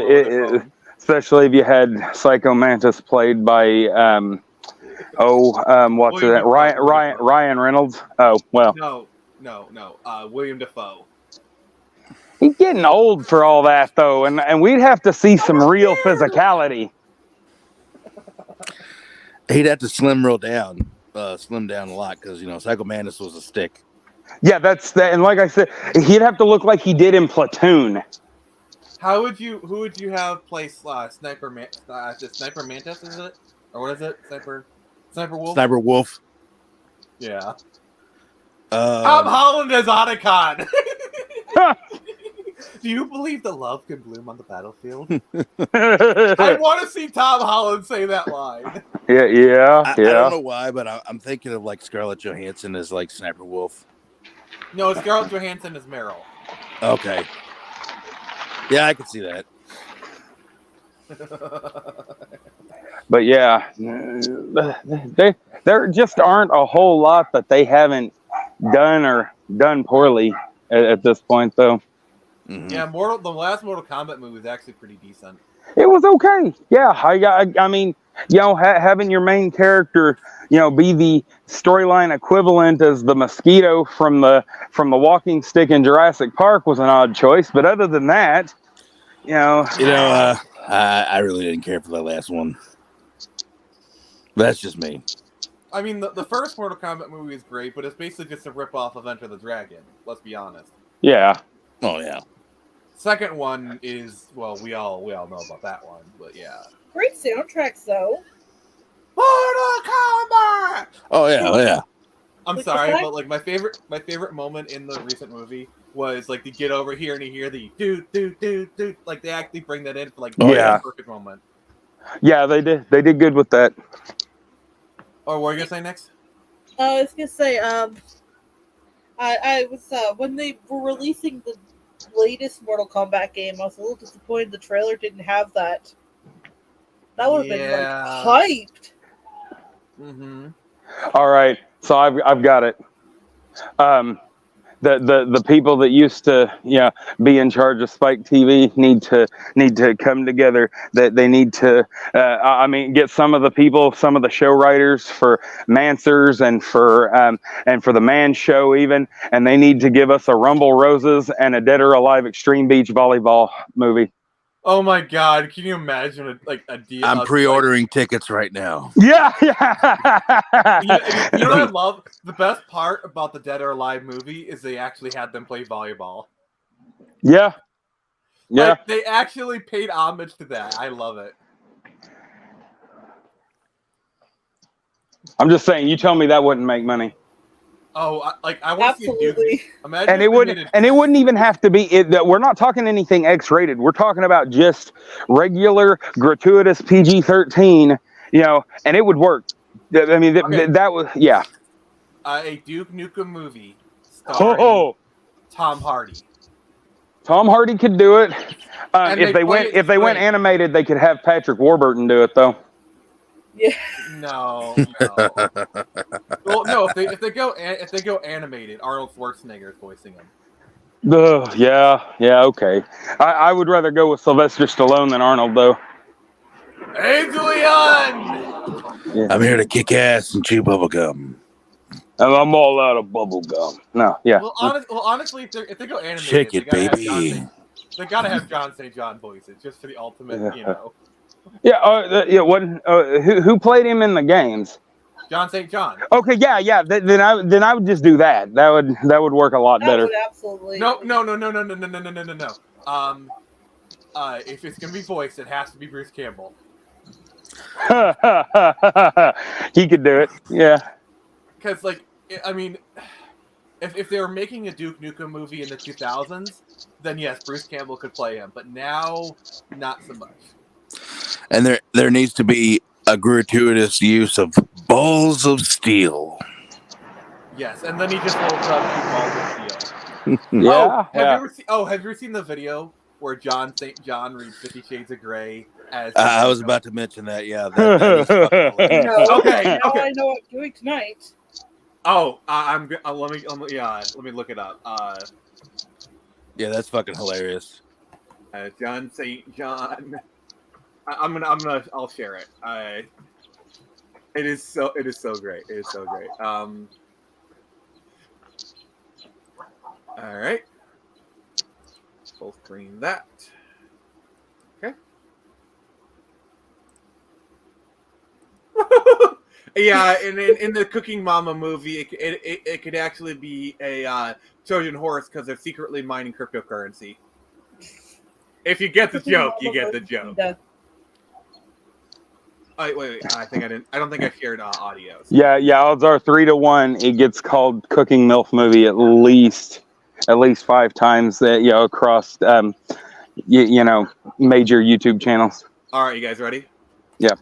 if you had Psycho Mantis played by Ryan Reynolds. Oh well, no, William Dafoe. He's getting old for all that though, and we'd have to see some real physicality. He'd have to slim down a lot because Psycho Mantis was a stick. Yeah, that's that. And like I said, he'd have to look like he did in Platoon. Who would you have play Sniper Mantis? Is it, or what is it? Sniper Wolf. Sniper Wolf. Yeah. Tom Holland as Otacon. Do you believe that love can bloom on the battlefield? I want to see Tom Holland say that line. Yeah. I don't know why, but I'm thinking of like Scarlett Johansson as like Sniper Wolf. No, Scarlett Johansson is Meryl. Okay. Yeah, I can see that. But yeah, there just aren't a whole lot that they haven't done poorly at this point, though. Mm-hmm. Yeah, the last Mortal Kombat movie was actually pretty decent. It was okay. Yeah, I mean, having your main character, be the storyline equivalent as the mosquito from the walking stick in Jurassic Park was an odd choice. But other than that, I really didn't care for that last one. That's just me. I mean, the first Mortal Kombat movie is great, but it's basically just a rip-off of Enter the Dragon. Let's be honest. Yeah. Oh yeah. Second one is, well, we all know about that one, but yeah. Great soundtracks though. Mortal Kombat. Oh yeah. I'm sorry, but like my favorite moment in the recent movie was like to get over here and you hear the do. Like they actually bring that in for like the perfect moment. Yeah, they did. They did good with that. Oh, what are you gonna say next? I was gonna say, I was when they were releasing the latest Mortal Kombat game, I was a little disappointed the trailer didn't have that. That would have been like hyped. Mm-hmm. All right, so I've got it. The people that used to be in charge of Spike TV need to come together. That they need to get some of the show writers for Mansers and for the Man Show even, and they need to give us a Rumble Roses and a Dead or Alive Extreme Beach Volleyball movie. Oh my God! Can you imagine a deal? I'm pre-ordering tickets right now. Yeah. You know what I love? The best part about the Dead or Alive movie is they actually had them play volleyball. Yeah. Like, they actually paid homage to that. I love it. I'm just saying. You tell me that wouldn't make money. Oh, I want to see Absolutely. Imagine and it wouldn't even have to be. We're not talking anything X-rated. We're talking about just regular, gratuitous PG-13. And it would work. I mean, that was a Duke Nukem movie starring Tom Hardy. Tom Hardy could do it. If they went animated, they could have Patrick Warburton do it though. Yeah. No. Well, no. If they go animated, Arnold Schwarzenegger is voicing him. Yeah. Okay. I would rather go with Sylvester Stallone than Arnold though. Adrian! Yeah. I'm here to kick ass and chew bubble gum. I'm all out of bubble gum. No, yeah. Well, honestly, if they go animated, shake it, baby. They gotta have John St. John voice it just for the ultimate, Yeah. Who played him in the games? John St. John. Okay, yeah. Then I would just do that. That would work a lot better. Would absolutely. No. If it's gonna be voiced, it has to be Bruce Campbell. He could do it. Yeah. Because, like, I mean, if they were making a Duke Nukem movie in the 2000s, then yes, Bruce Campbell could play him. But now, not so much. And there needs to be a gratuitous use of balls of steel. Yes, and then he just holds up 2 balls of steel. Yeah. Have you ever seen the video where John St. John reads 50 Shades of Grey as I was about to mention that. Yeah, that is fucking hilarious. No. Okay, Now okay. I know what I'm doing tonight. Oh, I'm good. Let me look it up. Yeah, that's fucking hilarious. John St. John. I'll share it. It is so great. It is so great. All right. Full screen that. Okay. Yeah, and in the Cooking Mama movie, it could actually be a Trojan horse because they're secretly mining cryptocurrency. If you get the joke, you get the joke. Wait. I don't think I shared audio. So. Yeah. Odds are 3-1. It gets called Cooking MILF movie at least 5 times that across major YouTube channels. All right, you guys ready? Yeah.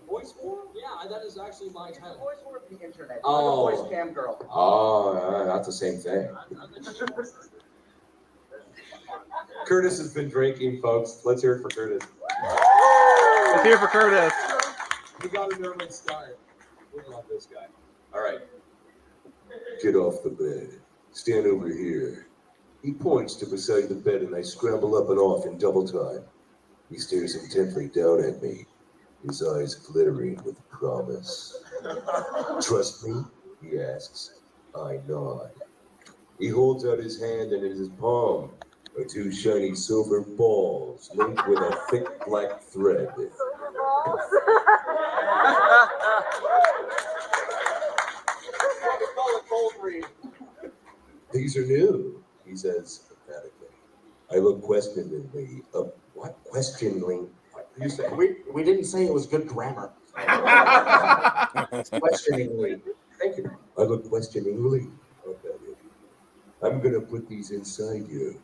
Voice form? Yeah, that is actually my title. Voice form the internet. Oh. Voice cam girl. Oh, that's the same thing. Curtis has been drinking, folks. Let's hear it for Curtis. Let's hear it for Curtis. We got a nervous start. We love this guy. All right. Get off the bed. Stand over here. He points to beside the bed and I scramble up and off in double time. He stares intently down at me, his eyes glittering with promise. Trust me? He asks. I nod. He holds out his hand and in his palm are 2 shiny silver balls linked with a thick black thread. These are new, he says emphatically. I look questioningly. What? Questioningly? What did you say? We didn't say it was good grammar. Questioningly. Thank you. I look questioningly up at him. I'm gonna put these inside you.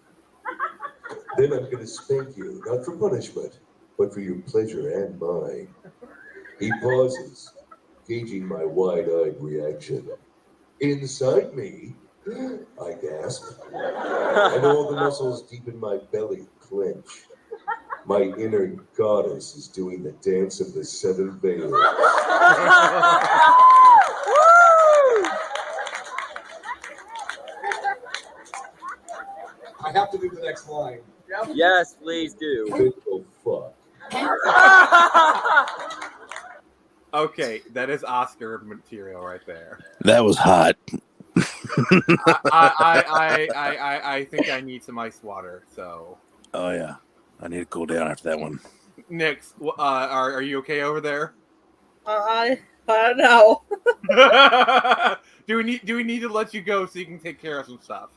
Then I'm gonna spank you, not for punishment, but for your pleasure and mine. He pauses, gauging my wide-eyed reaction. Inside me? I gasp. And all the muscles deep in my belly clench. My inner goddess is doing the dance of the 7 veils. I have to do the next line. Yes, please do. Oh, fuck. Okay, that is Oscar material right there. That was hot. I think I need some ice water. So. Oh yeah, I need to cool down after that one. Nix, are you okay over there? I don't know. Do we need to let you go so you can take care of some stuff?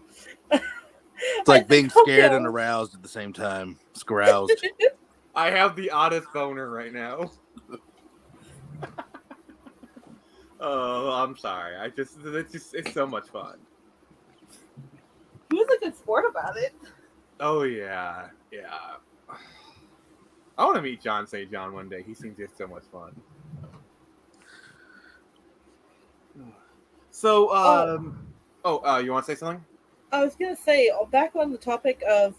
It's like being scared and aroused at the same time. Scaroused. I have the oddest boner right now. Oh, I'm sorry. It's so much fun. He was a good sport about it. Oh yeah. I want to meet John St. John one day. He seems just so much fun. So, you want to say something? I was gonna say, back on the topic of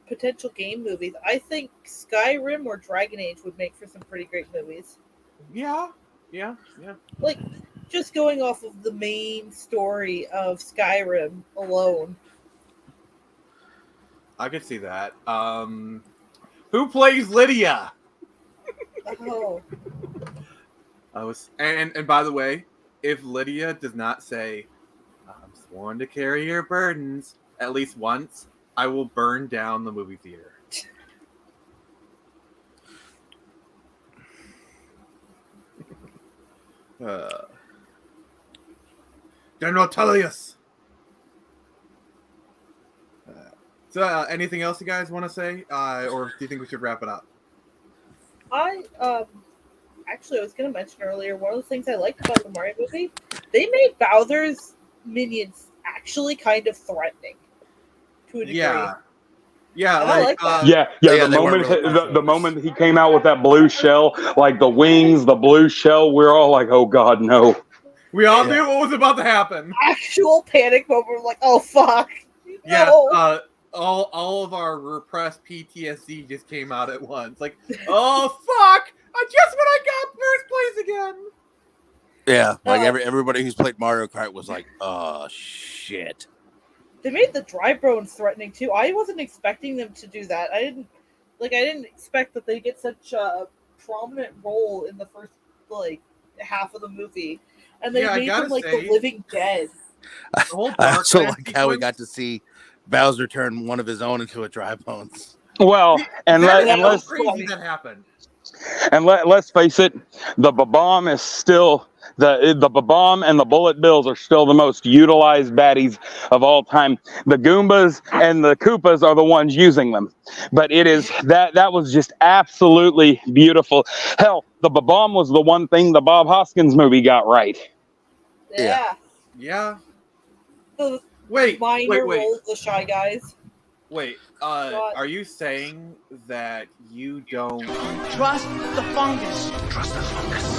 potential game movies, I think Skyrim or Dragon Age would make for some pretty great movies. Yeah. Like, just going off of the main story of Skyrim alone. I could see that. Who plays Lydia? Oh. And by the way, if Lydia does not say, "I'm sworn to carry your burdens," at least once, I will burn down the movie theater. General Tullius. So, anything else you guys want to say, or do you think we should wrap it up? I actually, I was going to mention earlier, one of the things I liked about the Mario movie, they made Bowser's minions actually kind of threatening to a degree. Yeah, And I like that. The moment he came out with that blue shell, like the wings, the blue shell, we're all like, oh god, no. We all knew what was about to happen. Actual panic moment. We're like, oh fuck. Yeah, No. all of our repressed PTSD just came out at once. Like, oh fuck! Just when I got first place again. Yeah, like everybody who's played Mario Kart was like, oh shit. They made the dry bones threatening too. I wasn't expecting them to do that. I didn't expect that they get such a prominent role in the first half of the movie, and they made them like the living dead. I also like how we got to see Bowser turn one of his own into a dry bones. Well, let's crazy that happened. And let's face it, the bomb is still the bomb and the bullet bills are still the most utilized baddies of all time. The Goombas and the Koopas are the ones using them, but it is that was just absolutely beautiful. Hell, the bomb was the one thing the Bob Hoskins movie got right. Yeah. The minor role of the Shy Guys. Wait, are you saying that you don't trust the fungus? Trust the fungus.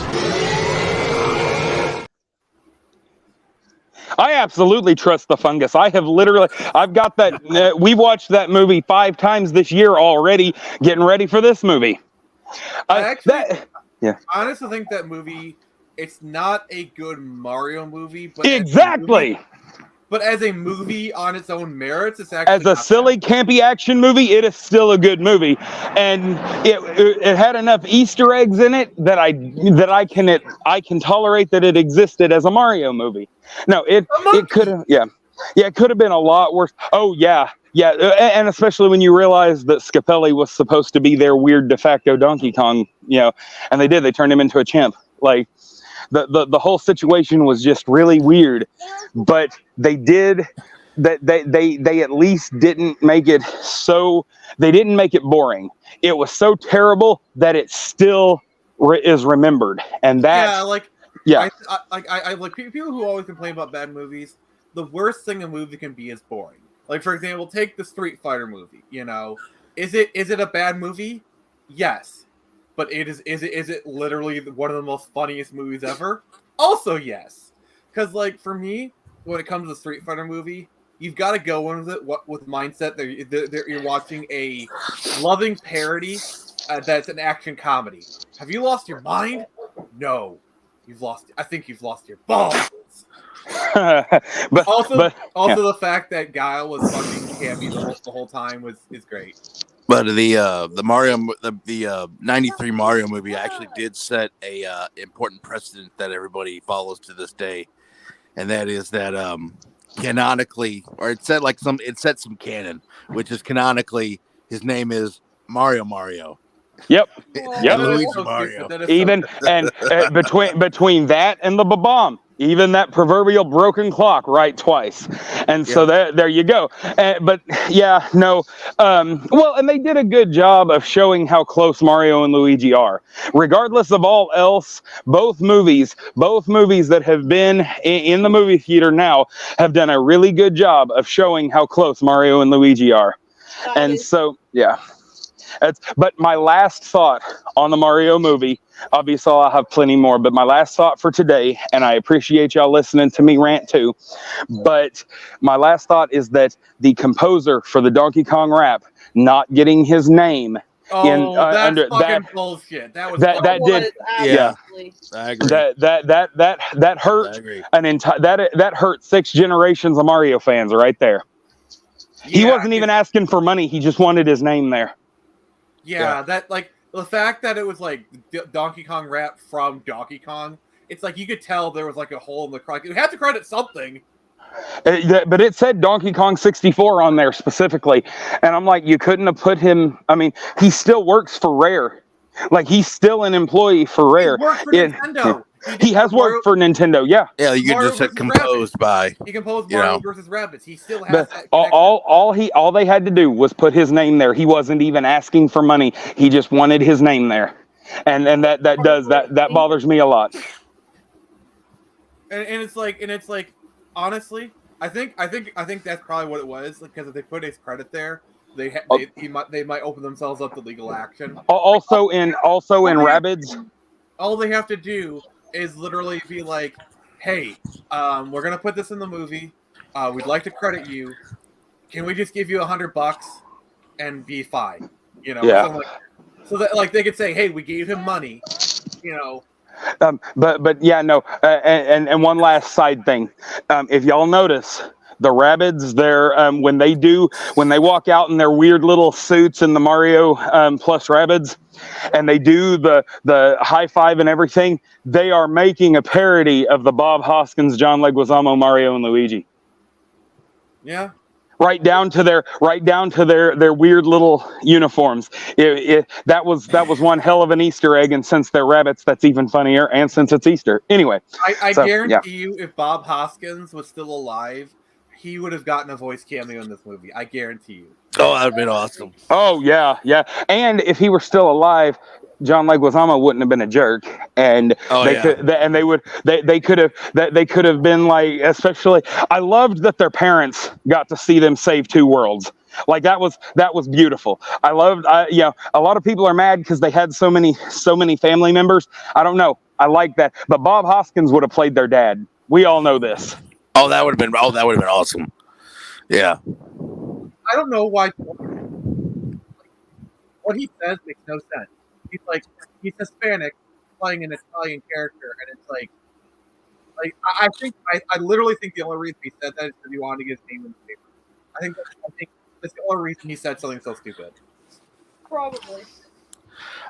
I absolutely trust the fungus. I've got that. We watched that movie 5 times this year already, getting ready for this movie. I honestly think that movie, it's not a good Mario movie, but exactly. But as a movie on its own merits, it's actually as a silly, campy action movie, it is still a good movie, and it had enough Easter eggs in it that I can tolerate that it existed as a Mario movie. No, it could have it could have been a lot worse. Oh yeah, and especially when you realize that Scapelli was supposed to be their weird de facto Donkey Kong, and they turned him into a chimp. Like the whole situation was just really weird, but they did that. They at least didn't make it so. They didn't make it boring. It was so terrible that it still is remembered, and that I like people who always complain about bad movies. The worst thing a movie can be is boring. Like, for example, take the Street Fighter movie. Is it a bad movie? Yes. But is it literally one of the most funniest movies ever? Also, yes. Because, like, for me, when it comes to the Street Fighter movie, you've got to go in with it with mindset that you're watching a loving parody that's an action comedy. Have you lost your mind? No. I think you've lost your balls. but the fact that Guile was fucking Cammy the whole time is great. But the Mario the '93 Mario movie actually did set a important precedent that everybody follows to this day, and that is that canonically, or it set some canon, which is canonically his name is Mario. Yep. Luigi Mario. Even and between that and the bomb, even that proverbial broken clock, right twice, and so there you go. But and they did a good job of showing how close Mario and Luigi are, regardless of all else. Both movies that have been in the movie theater now have done a really good job of showing how close Mario and Luigi are, But my last thought on the Mario movie, obviously I'll have plenty more, but my last thought for today, and I appreciate y'all listening to me rant too, but my last thought is that the composer for the Donkey Kong rap not getting his name that's fucking bullshit. I agree. That hurt that hurt 6 generations of Mario fans right there. He wasn't even asking for money, he just wanted his name there. Yeah, that, like, the fact that it was, like, Donkey Kong rap from Donkey Kong, it's like you could tell there was, like, a hole in the credit. You had to credit something. But it said Donkey Kong 64 on there specifically. And I'm like, you couldn't have put him... I mean, he still works for Rare. Like, he's still an employee for Rare. He worked for Nintendo. He has worked for Nintendo, yeah. Yeah, you could just say composed by. He composed Mario versus Rabbids. He still has that. All they had to do was put his name there. He wasn't even asking for money. He just wanted his name there. and that bothers me a lot. And it's like honestly, I think that's probably what it was, because if they put his credit there, they might open themselves up to legal action. Also in Rabbids. All they have to do is literally be like, "Hey, we're gonna put this in the movie. We'd like to credit you. Can we just give you $100 and be fine?" You know, Yeah. or something like that. So that like they could say, "Hey, we gave him money," you know. But yeah, no. And one last side thing, if y'all notice, the Rabbids, when they walk out in their weird little suits in the Mario plus Rabbids, and they do the high five and everything, they are making a parody of the Bob Hoskins, John Leguizamo, Mario and Luigi. Yeah. Right down to their weird little uniforms. That was one hell of an Easter egg, and since they're rabbits, that's even funnier. And since it's Easter, anyway. I guarantee you, if Bob Hoskins was still alive, he would have gotten a voice cameo in this movie. I guarantee you. Oh, that would have been awesome. Oh yeah. And if he were still alive, John Leguizamo wouldn't have been a jerk, and they could have been like, especially, I loved that their parents got to see them save two worlds. Like that was beautiful. I loved, a lot of people are mad because they had so many family members. I don't know. I like that, but Bob Hoskins would have played their dad. We all know this. Oh, that would have been awesome. Yeah. I don't know why. What he says makes no sense. He's Hispanic playing an Italian character, and it's like I literally think the only reason he said that is because he wanted to get his name in the paper. I think that's the only reason he said something so stupid. Probably.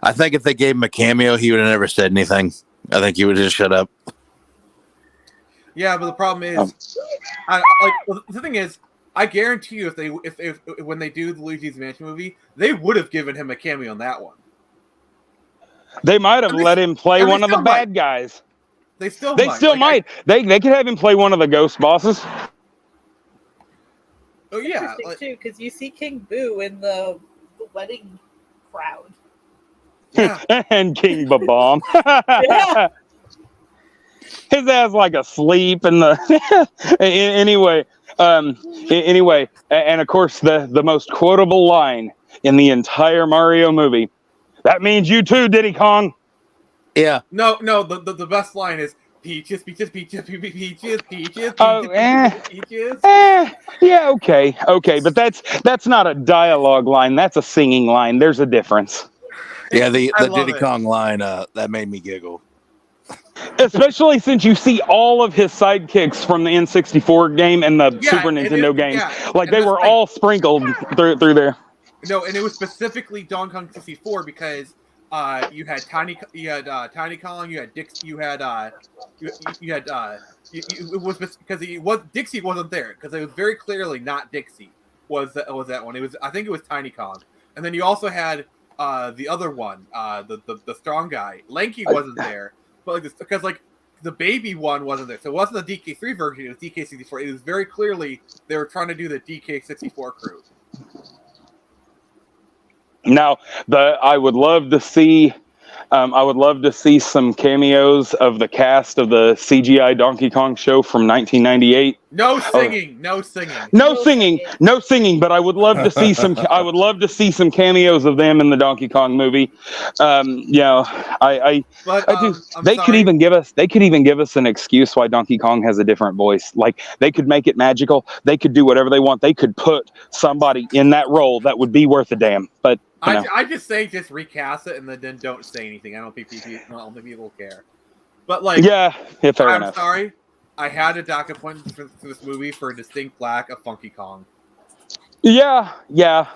I think if they gave him a cameo, he would have never said anything. I think he would have just shut up. Yeah, but the problem is, the thing is, I guarantee you, if when they do the Luigi's Mansion movie, they would have given him a cameo on that one. They might have let him play one of the bad guys. They still might. They could have him play one of the ghost bosses. Oh yeah, too, because you see King Boo in the wedding crowd. Yeah. And King Babam. Yeah. His ass like asleep in the anyway. And of course the most quotable line in the entire Mario movie. That means you too, Diddy Kong. Yeah. No. The best line is peaches, peaches, peaches, peaches, peaches, peaches. Yeah, okay, but that's not a dialogue line. That's a singing line. There's a difference. Yeah, the Diddy Kong line that made me giggle. Especially since you see all of his sidekicks from the N64 game and the Super Nintendo games. Yeah. Like they were all sprinkled through there. No, and it was specifically Donkey Kong 64 because you had Tiny Kong, you had Dixie, it was because Dixie wasn't there because it was very clearly not Dixie was that one. It was, I think it was Tiny Kong, and then you also had the other one, the strong guy. Lanky wasn't there, but because the baby one wasn't there, so it wasn't the DK3 version. It was DK64. It was very clearly they were trying to do the DK64 crew. Now, I would love to see some cameos of the cast of the CGI Donkey Kong show from 1998. No singing. No singing. But I would love to see some. I would love to see some cameos of them in the Donkey Kong movie. They could even give us an excuse why Donkey Kong has a different voice. Like they could make it magical. They could do whatever they want. They could put somebody in that role that would be worth a damn. But I just say just recast it and then don't say anything. I don't think people care. But fair I'm enough. sorry. I had a doc appointment for this movie for a distinct lack of Funky Kong. They came close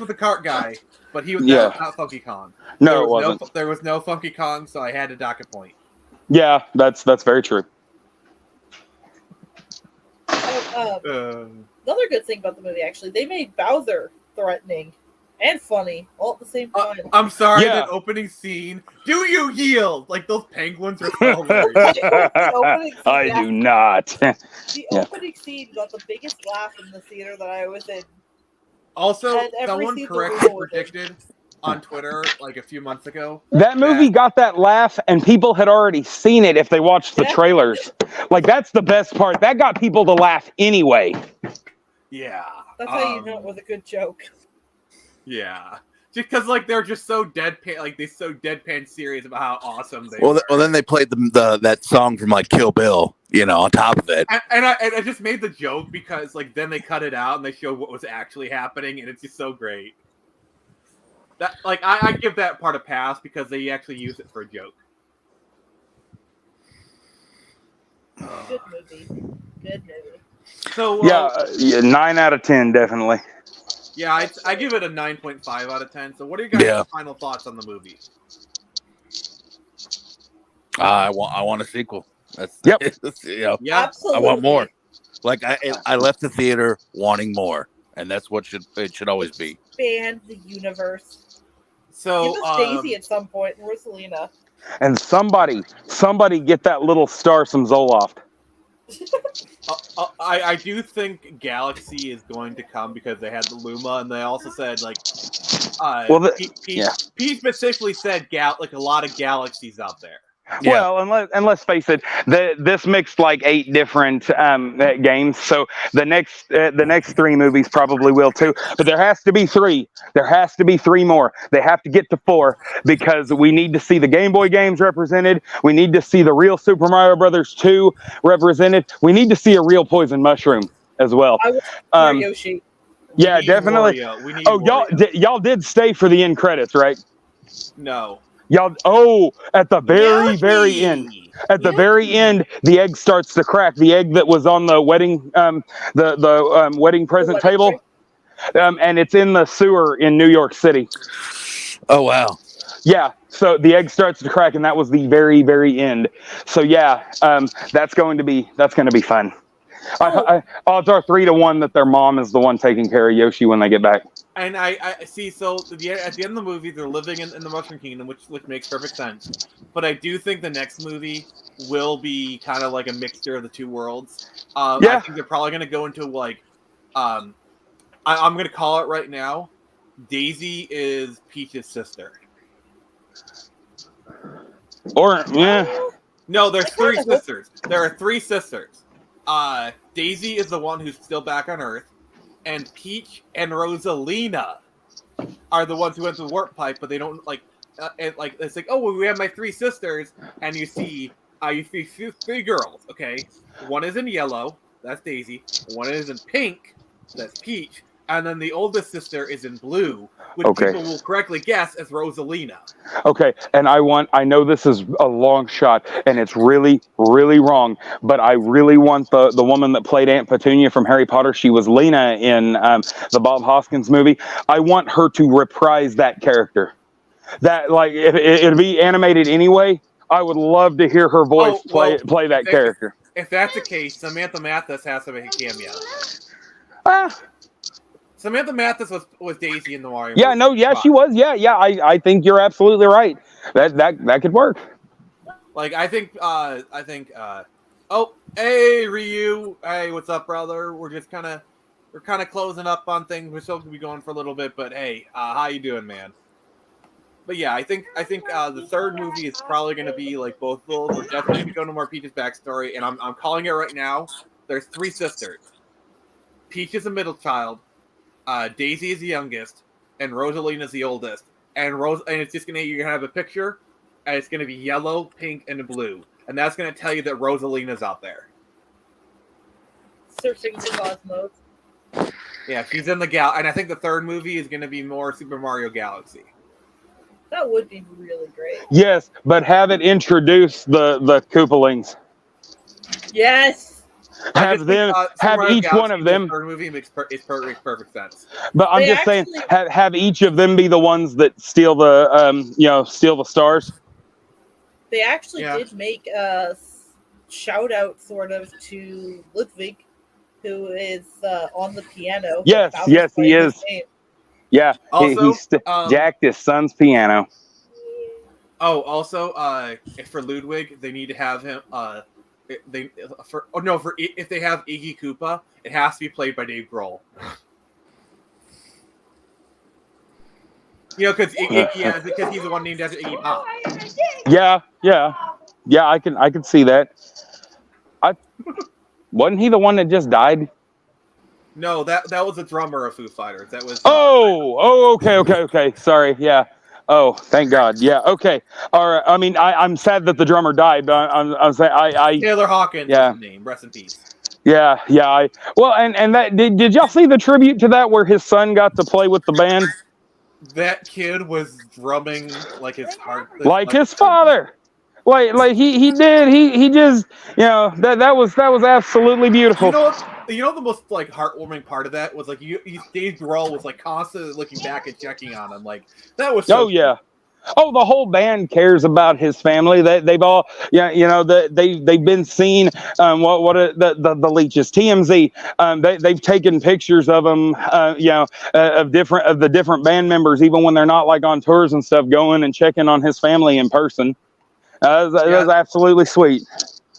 with the kart guy, but he was not Funky Kong. No, it wasn't. There was no Funky Kong, so I had a doc appointment. Yeah, that's very true. Another good thing about the movie, actually, they made Bowser threatening and funny all at the same time. I'm sorry, that opening scene. Do you yield? Like those penguins are so hilarious. I do not. The opening scene got the biggest laugh in the theater that I was in. Also, And every someone season correctly we know it. predicted on Twitter like a few months ago. That movie got that laugh, and people had already seen it if they watched the Yeah. trailers. Like, that's the best part. That got people to laugh anyway. Yeah. That's how you know it was a good joke. Yeah. Just because like they're just so deadpan, like they're so deadpan serious about how awesome they Well, were. well, then they played that song from like Kill Bill, on top of it. And I just made the joke because like then they cut it out and they showed what was actually happening, and it's just so great. That like I give that part a pass because they actually use it for a joke. Good movie. Good movie. So Yeah, 9 out of 10, definitely. yeah, I give it a 9.5 out of 10. So what are your guys' final thoughts on the movie? I want a sequel. That's Yep. Yeah, Absolutely. I want more. Like I left the theater wanting more, and that's what it should always be. Expand the universe. So Give us Daisy at some point, Rosalina. And somebody get that little star some Zoloft. I do think Galaxy is going to come because they had the Luma, and they also said like, Pete specifically said like a lot of galaxies out there. Yeah. Well, and let's face it, this mixed like 8 different games. So the next 3 movies probably will too. But there has to be 3. There has to be 3 more. They have to get to 4 because we need to see the Game Boy games represented. We need to see the real Super Mario Brothers 2 represented. We need to see a real poison mushroom as well. I want Yoshi. Yeah, definitely. Y'all did stay for the end credits, right? No. Y'all, at the very end. At the very end, the egg starts to crack. The egg that was on the wedding, wedding present table, and it's in the sewer in New York City. Oh wow! Yeah, so the egg starts to crack, and that was the very end. So yeah, that's going to be fun. Odds are 3-1 that their mom is the one taking care of Yoshi when they get back. And I see. So at the end of the movie, they're living in the Mushroom Kingdom, which makes perfect sense. But I do think the next movie will be kind of like a mixture of the 2 worlds. I think they're probably going to go into like, I'm going to call it right now. Daisy is Peach's sister. Or no, there's 3 sisters. There are 3 sisters. Daisy is the one who's still back on Earth. And Peach and Rosalina are the ones who went to the warp pipe, but they don't like. It's like, oh, well, we have my 3 sisters, and you see 3 girls. Okay, one is in yellow, that's Daisy. One is in pink, that's Peach, and then the oldest sister is in blue, which people will correctly guess as Rosalina. Okay, and I know this is a long shot, and it's really, really wrong, but I really want the woman that played Aunt Petunia from Harry Potter. She was Lena in the Bob Hoskins movie. I want her to reprise that character. That, like, if it'd be animated anyway, I would love to hear her voice play that character. If that's the case, Samantha Mathis has to make a cameo. Samantha Mathis was Daisy in the Mario movie. She was. Yeah. I think you're absolutely right. That could work. Like I think. Oh, hey Ryu. Hey, what's up, brother? We're kind of closing up on things. We're still gonna be going for a little bit, but hey, how you doing, man? But yeah, I think the 3rd movie is probably going to be like both of those. We're definitely going to go into more Peach's backstory, and I'm calling it right now. There's 3 sisters. Peach is the middle child. Daisy is the youngest, and Rosalina is the oldest. And it's just you're gonna have a picture, and it's gonna be yellow, pink, and blue, and that's gonna tell you that Rosalina's out there. Searching the cosmos. Yeah, she's in the and I think the 3rd movie is gonna be more Super Mario Galaxy. That would be really great. Yes, but have it introduce the Koopalings. Yes. Have each one of them. The 3rd movie makes perfect sense. But I'm just saying, have each of them be the ones that steal the stars. They actually did make a shout out sort of to Ludwig, who is on the piano. Yes, he is. Yeah, also, he jacked his son's piano. Oh, also, for Ludwig, they need to have him. If they have Iggy Koopa, it has to be played by Dave Grohl. You know, because he's the one named after Iggy Pop. Yeah. I can see that. Wasn't he the one that just died? No, that was the drummer of Foo Fighters. That was. Okay. Sorry. Yeah. Oh, thank God. Yeah. Okay. All right. I mean, I'm sad that the drummer died, but I'm saying Taylor Hawkins is his name. Rest in peace. Yeah. And that did y'all see the tribute to that where his son got to play with the band? That kid was drumming like his heart, like his father. Like he did. He just that was absolutely beautiful. You know the most like heartwarming part of that was like Dave Grohl was like constantly looking back and checking on him. Like that was so yeah. Oh, the whole band cares about his family. They've all, they've been seen. The leeches, TMZ. They've taken pictures of them, of the different band members, even when they're not like on tours and stuff, going and checking on his family in person. That was absolutely sweet.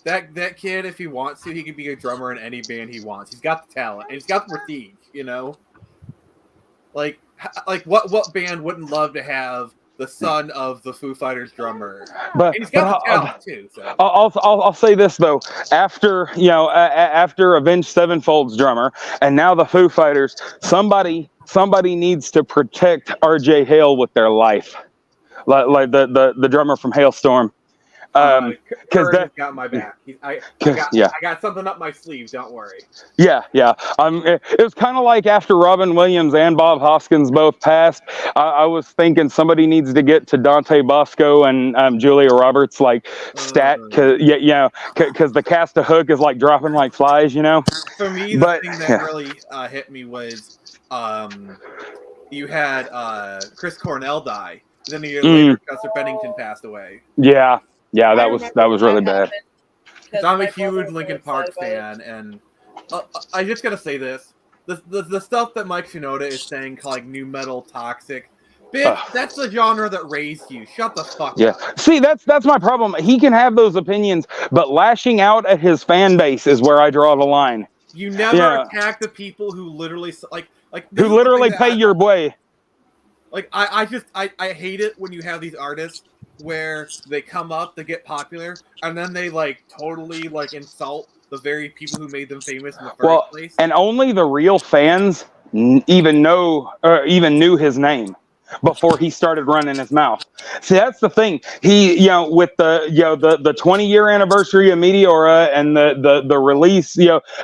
That kid, if he wants to, he can be a drummer in any band he wants. He's got the talent and he's got the prestige. Like what band wouldn't love to have the son of the Foo Fighters drummer? And he's got the talent too. So. I'll say this though: after Avenged Sevenfold's drummer, and now the Foo Fighters, somebody needs to protect R.J. Hale with their life, like the drummer from Hailstorm. Because that got my back. I got something up my sleeve. Don't worry. Yeah. It was kind of like after Robin Williams and Bob Hoskins both passed. I was thinking somebody needs to get to Dante Bosco and Julia Roberts stat, because the cast of Hook is like dropping like flies. For me, the thing that really hit me was you had Chris Cornell die. Then a year later, Chester Bennington passed away. Yeah, that was really bad. I'm a huge Linkin Park fan, and I just gotta say this: the stuff that Mike Shinoda is saying, like new metal, toxic, bitch, that's the genre that raised you. Shut the fuck up. See, that's my problem. He can have those opinions, but lashing out at his fan base is where I draw the line. You never attack the people who literally who literally pay your way. Like I hate it when you have these artists where they come up, they get popular, and then they totally insult the very people who made them famous in the first place. And only the real fans even knew his name before he started running his mouth. See, that's the thing. He, with the 20-year anniversary of Meteora and the release,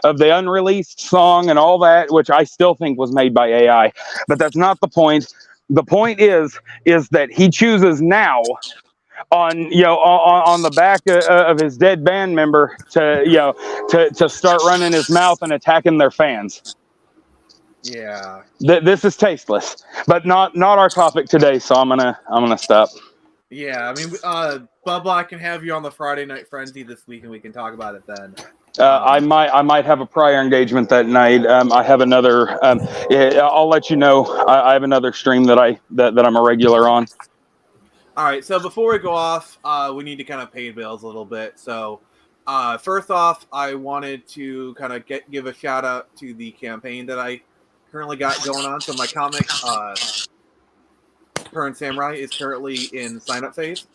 of the unreleased song and all that, which I still think was made by AI, but that's not the point. The point is that he chooses now on the back of his dead band member to start running his mouth and attacking their fans. Yeah. This is tasteless, but not our topic today. So I'm gonna stop. Yeah, I mean, Bubba, I can have you on the Friday Night Frenzy this week, and we can talk about it then. I might have a prior engagement that night. I have another. I'll let you know. I have another stream that I'm a regular on. All right. So before we go off, we need to kind of pay bills a little bit. So first off, I wanted to kind of give a shout out to the campaign that I currently got going on. So my comic, Current Samurai, is currently in sign-up phase.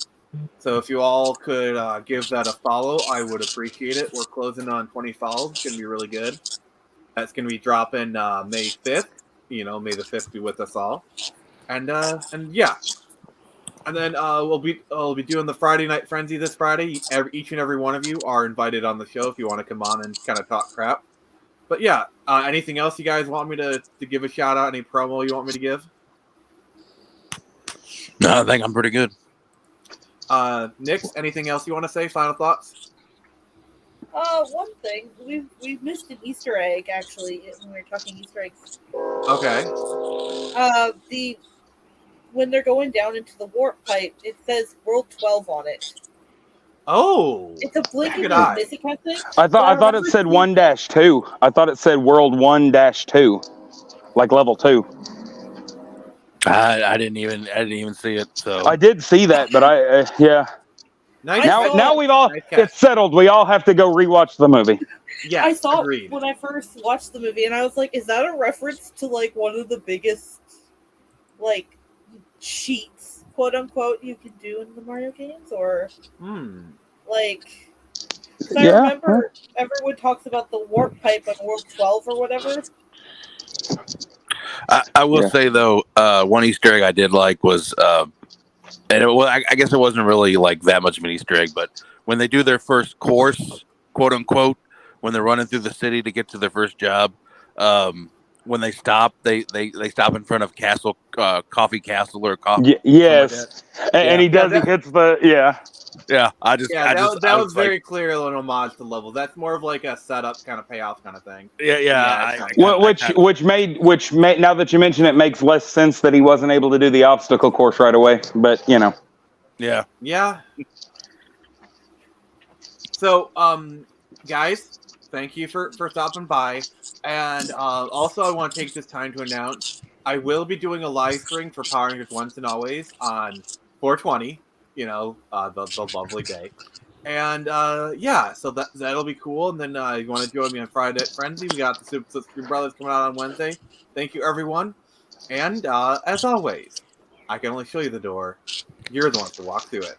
So if you all could give that a follow, I would appreciate it. We're closing on 20 follows. It's going to be really good. That's going to be dropping May 5th. May the 5th be with us all. And yeah. And then we'll be doing the Friday Night Frenzy this Friday. Each and every one of you are invited on the show if you want to come on and kind of talk crap. But yeah, anything else you guys want me to give a shout out? Any promo you want me to give? No, I think I'm pretty good. Nix, anything else you want to say? Final thoughts? One thing. We've missed an Easter egg, actually, when we were talking Easter eggs. Okay. When they're going down into the warp pipe, it says World 12 on it. Oh. It's a blinking missing thing. I thought it said 1-2. I thought it said World 1-2. Like level 2. I didn't even see it. So I did see that, but yeah. Now we've all it's settled. We all have to go rewatch the movie. Yeah, I saw it when I first watched the movie, and I was like, "Is that a reference to one of the biggest cheats, quote unquote, you can do in the Mario games, or like. Because I remember everyone talks about the warp pipe on World 12 or whatever. I will say though, one Easter egg I did like was, and I guess it wasn't really like that much of an Easter egg, but when they do their first course, quote unquote, when they're running through the city to get to their first job, when they stop, they stop in front of Coffee Castle or Coffee. Yes, like and he does. He hits the Yeah, that was very clear an homage to level. That's more of like a setup kind of payoff kind of thing. Which made now that you mention it makes less sense that he wasn't able to do the obstacle course right away. But yeah. So, guys, thank you for stopping by, and also I want to take this time to announce I will be doing a live stream for Power Rangers Once and Always on 420. The lovely day. And so that'll be cool. And then you want to join me on Friday at Frenzy? We got the Super Sister Brothers coming out on Wednesday. Thank you, everyone. And as always, I can only show you the door. You're the ones to walk through it.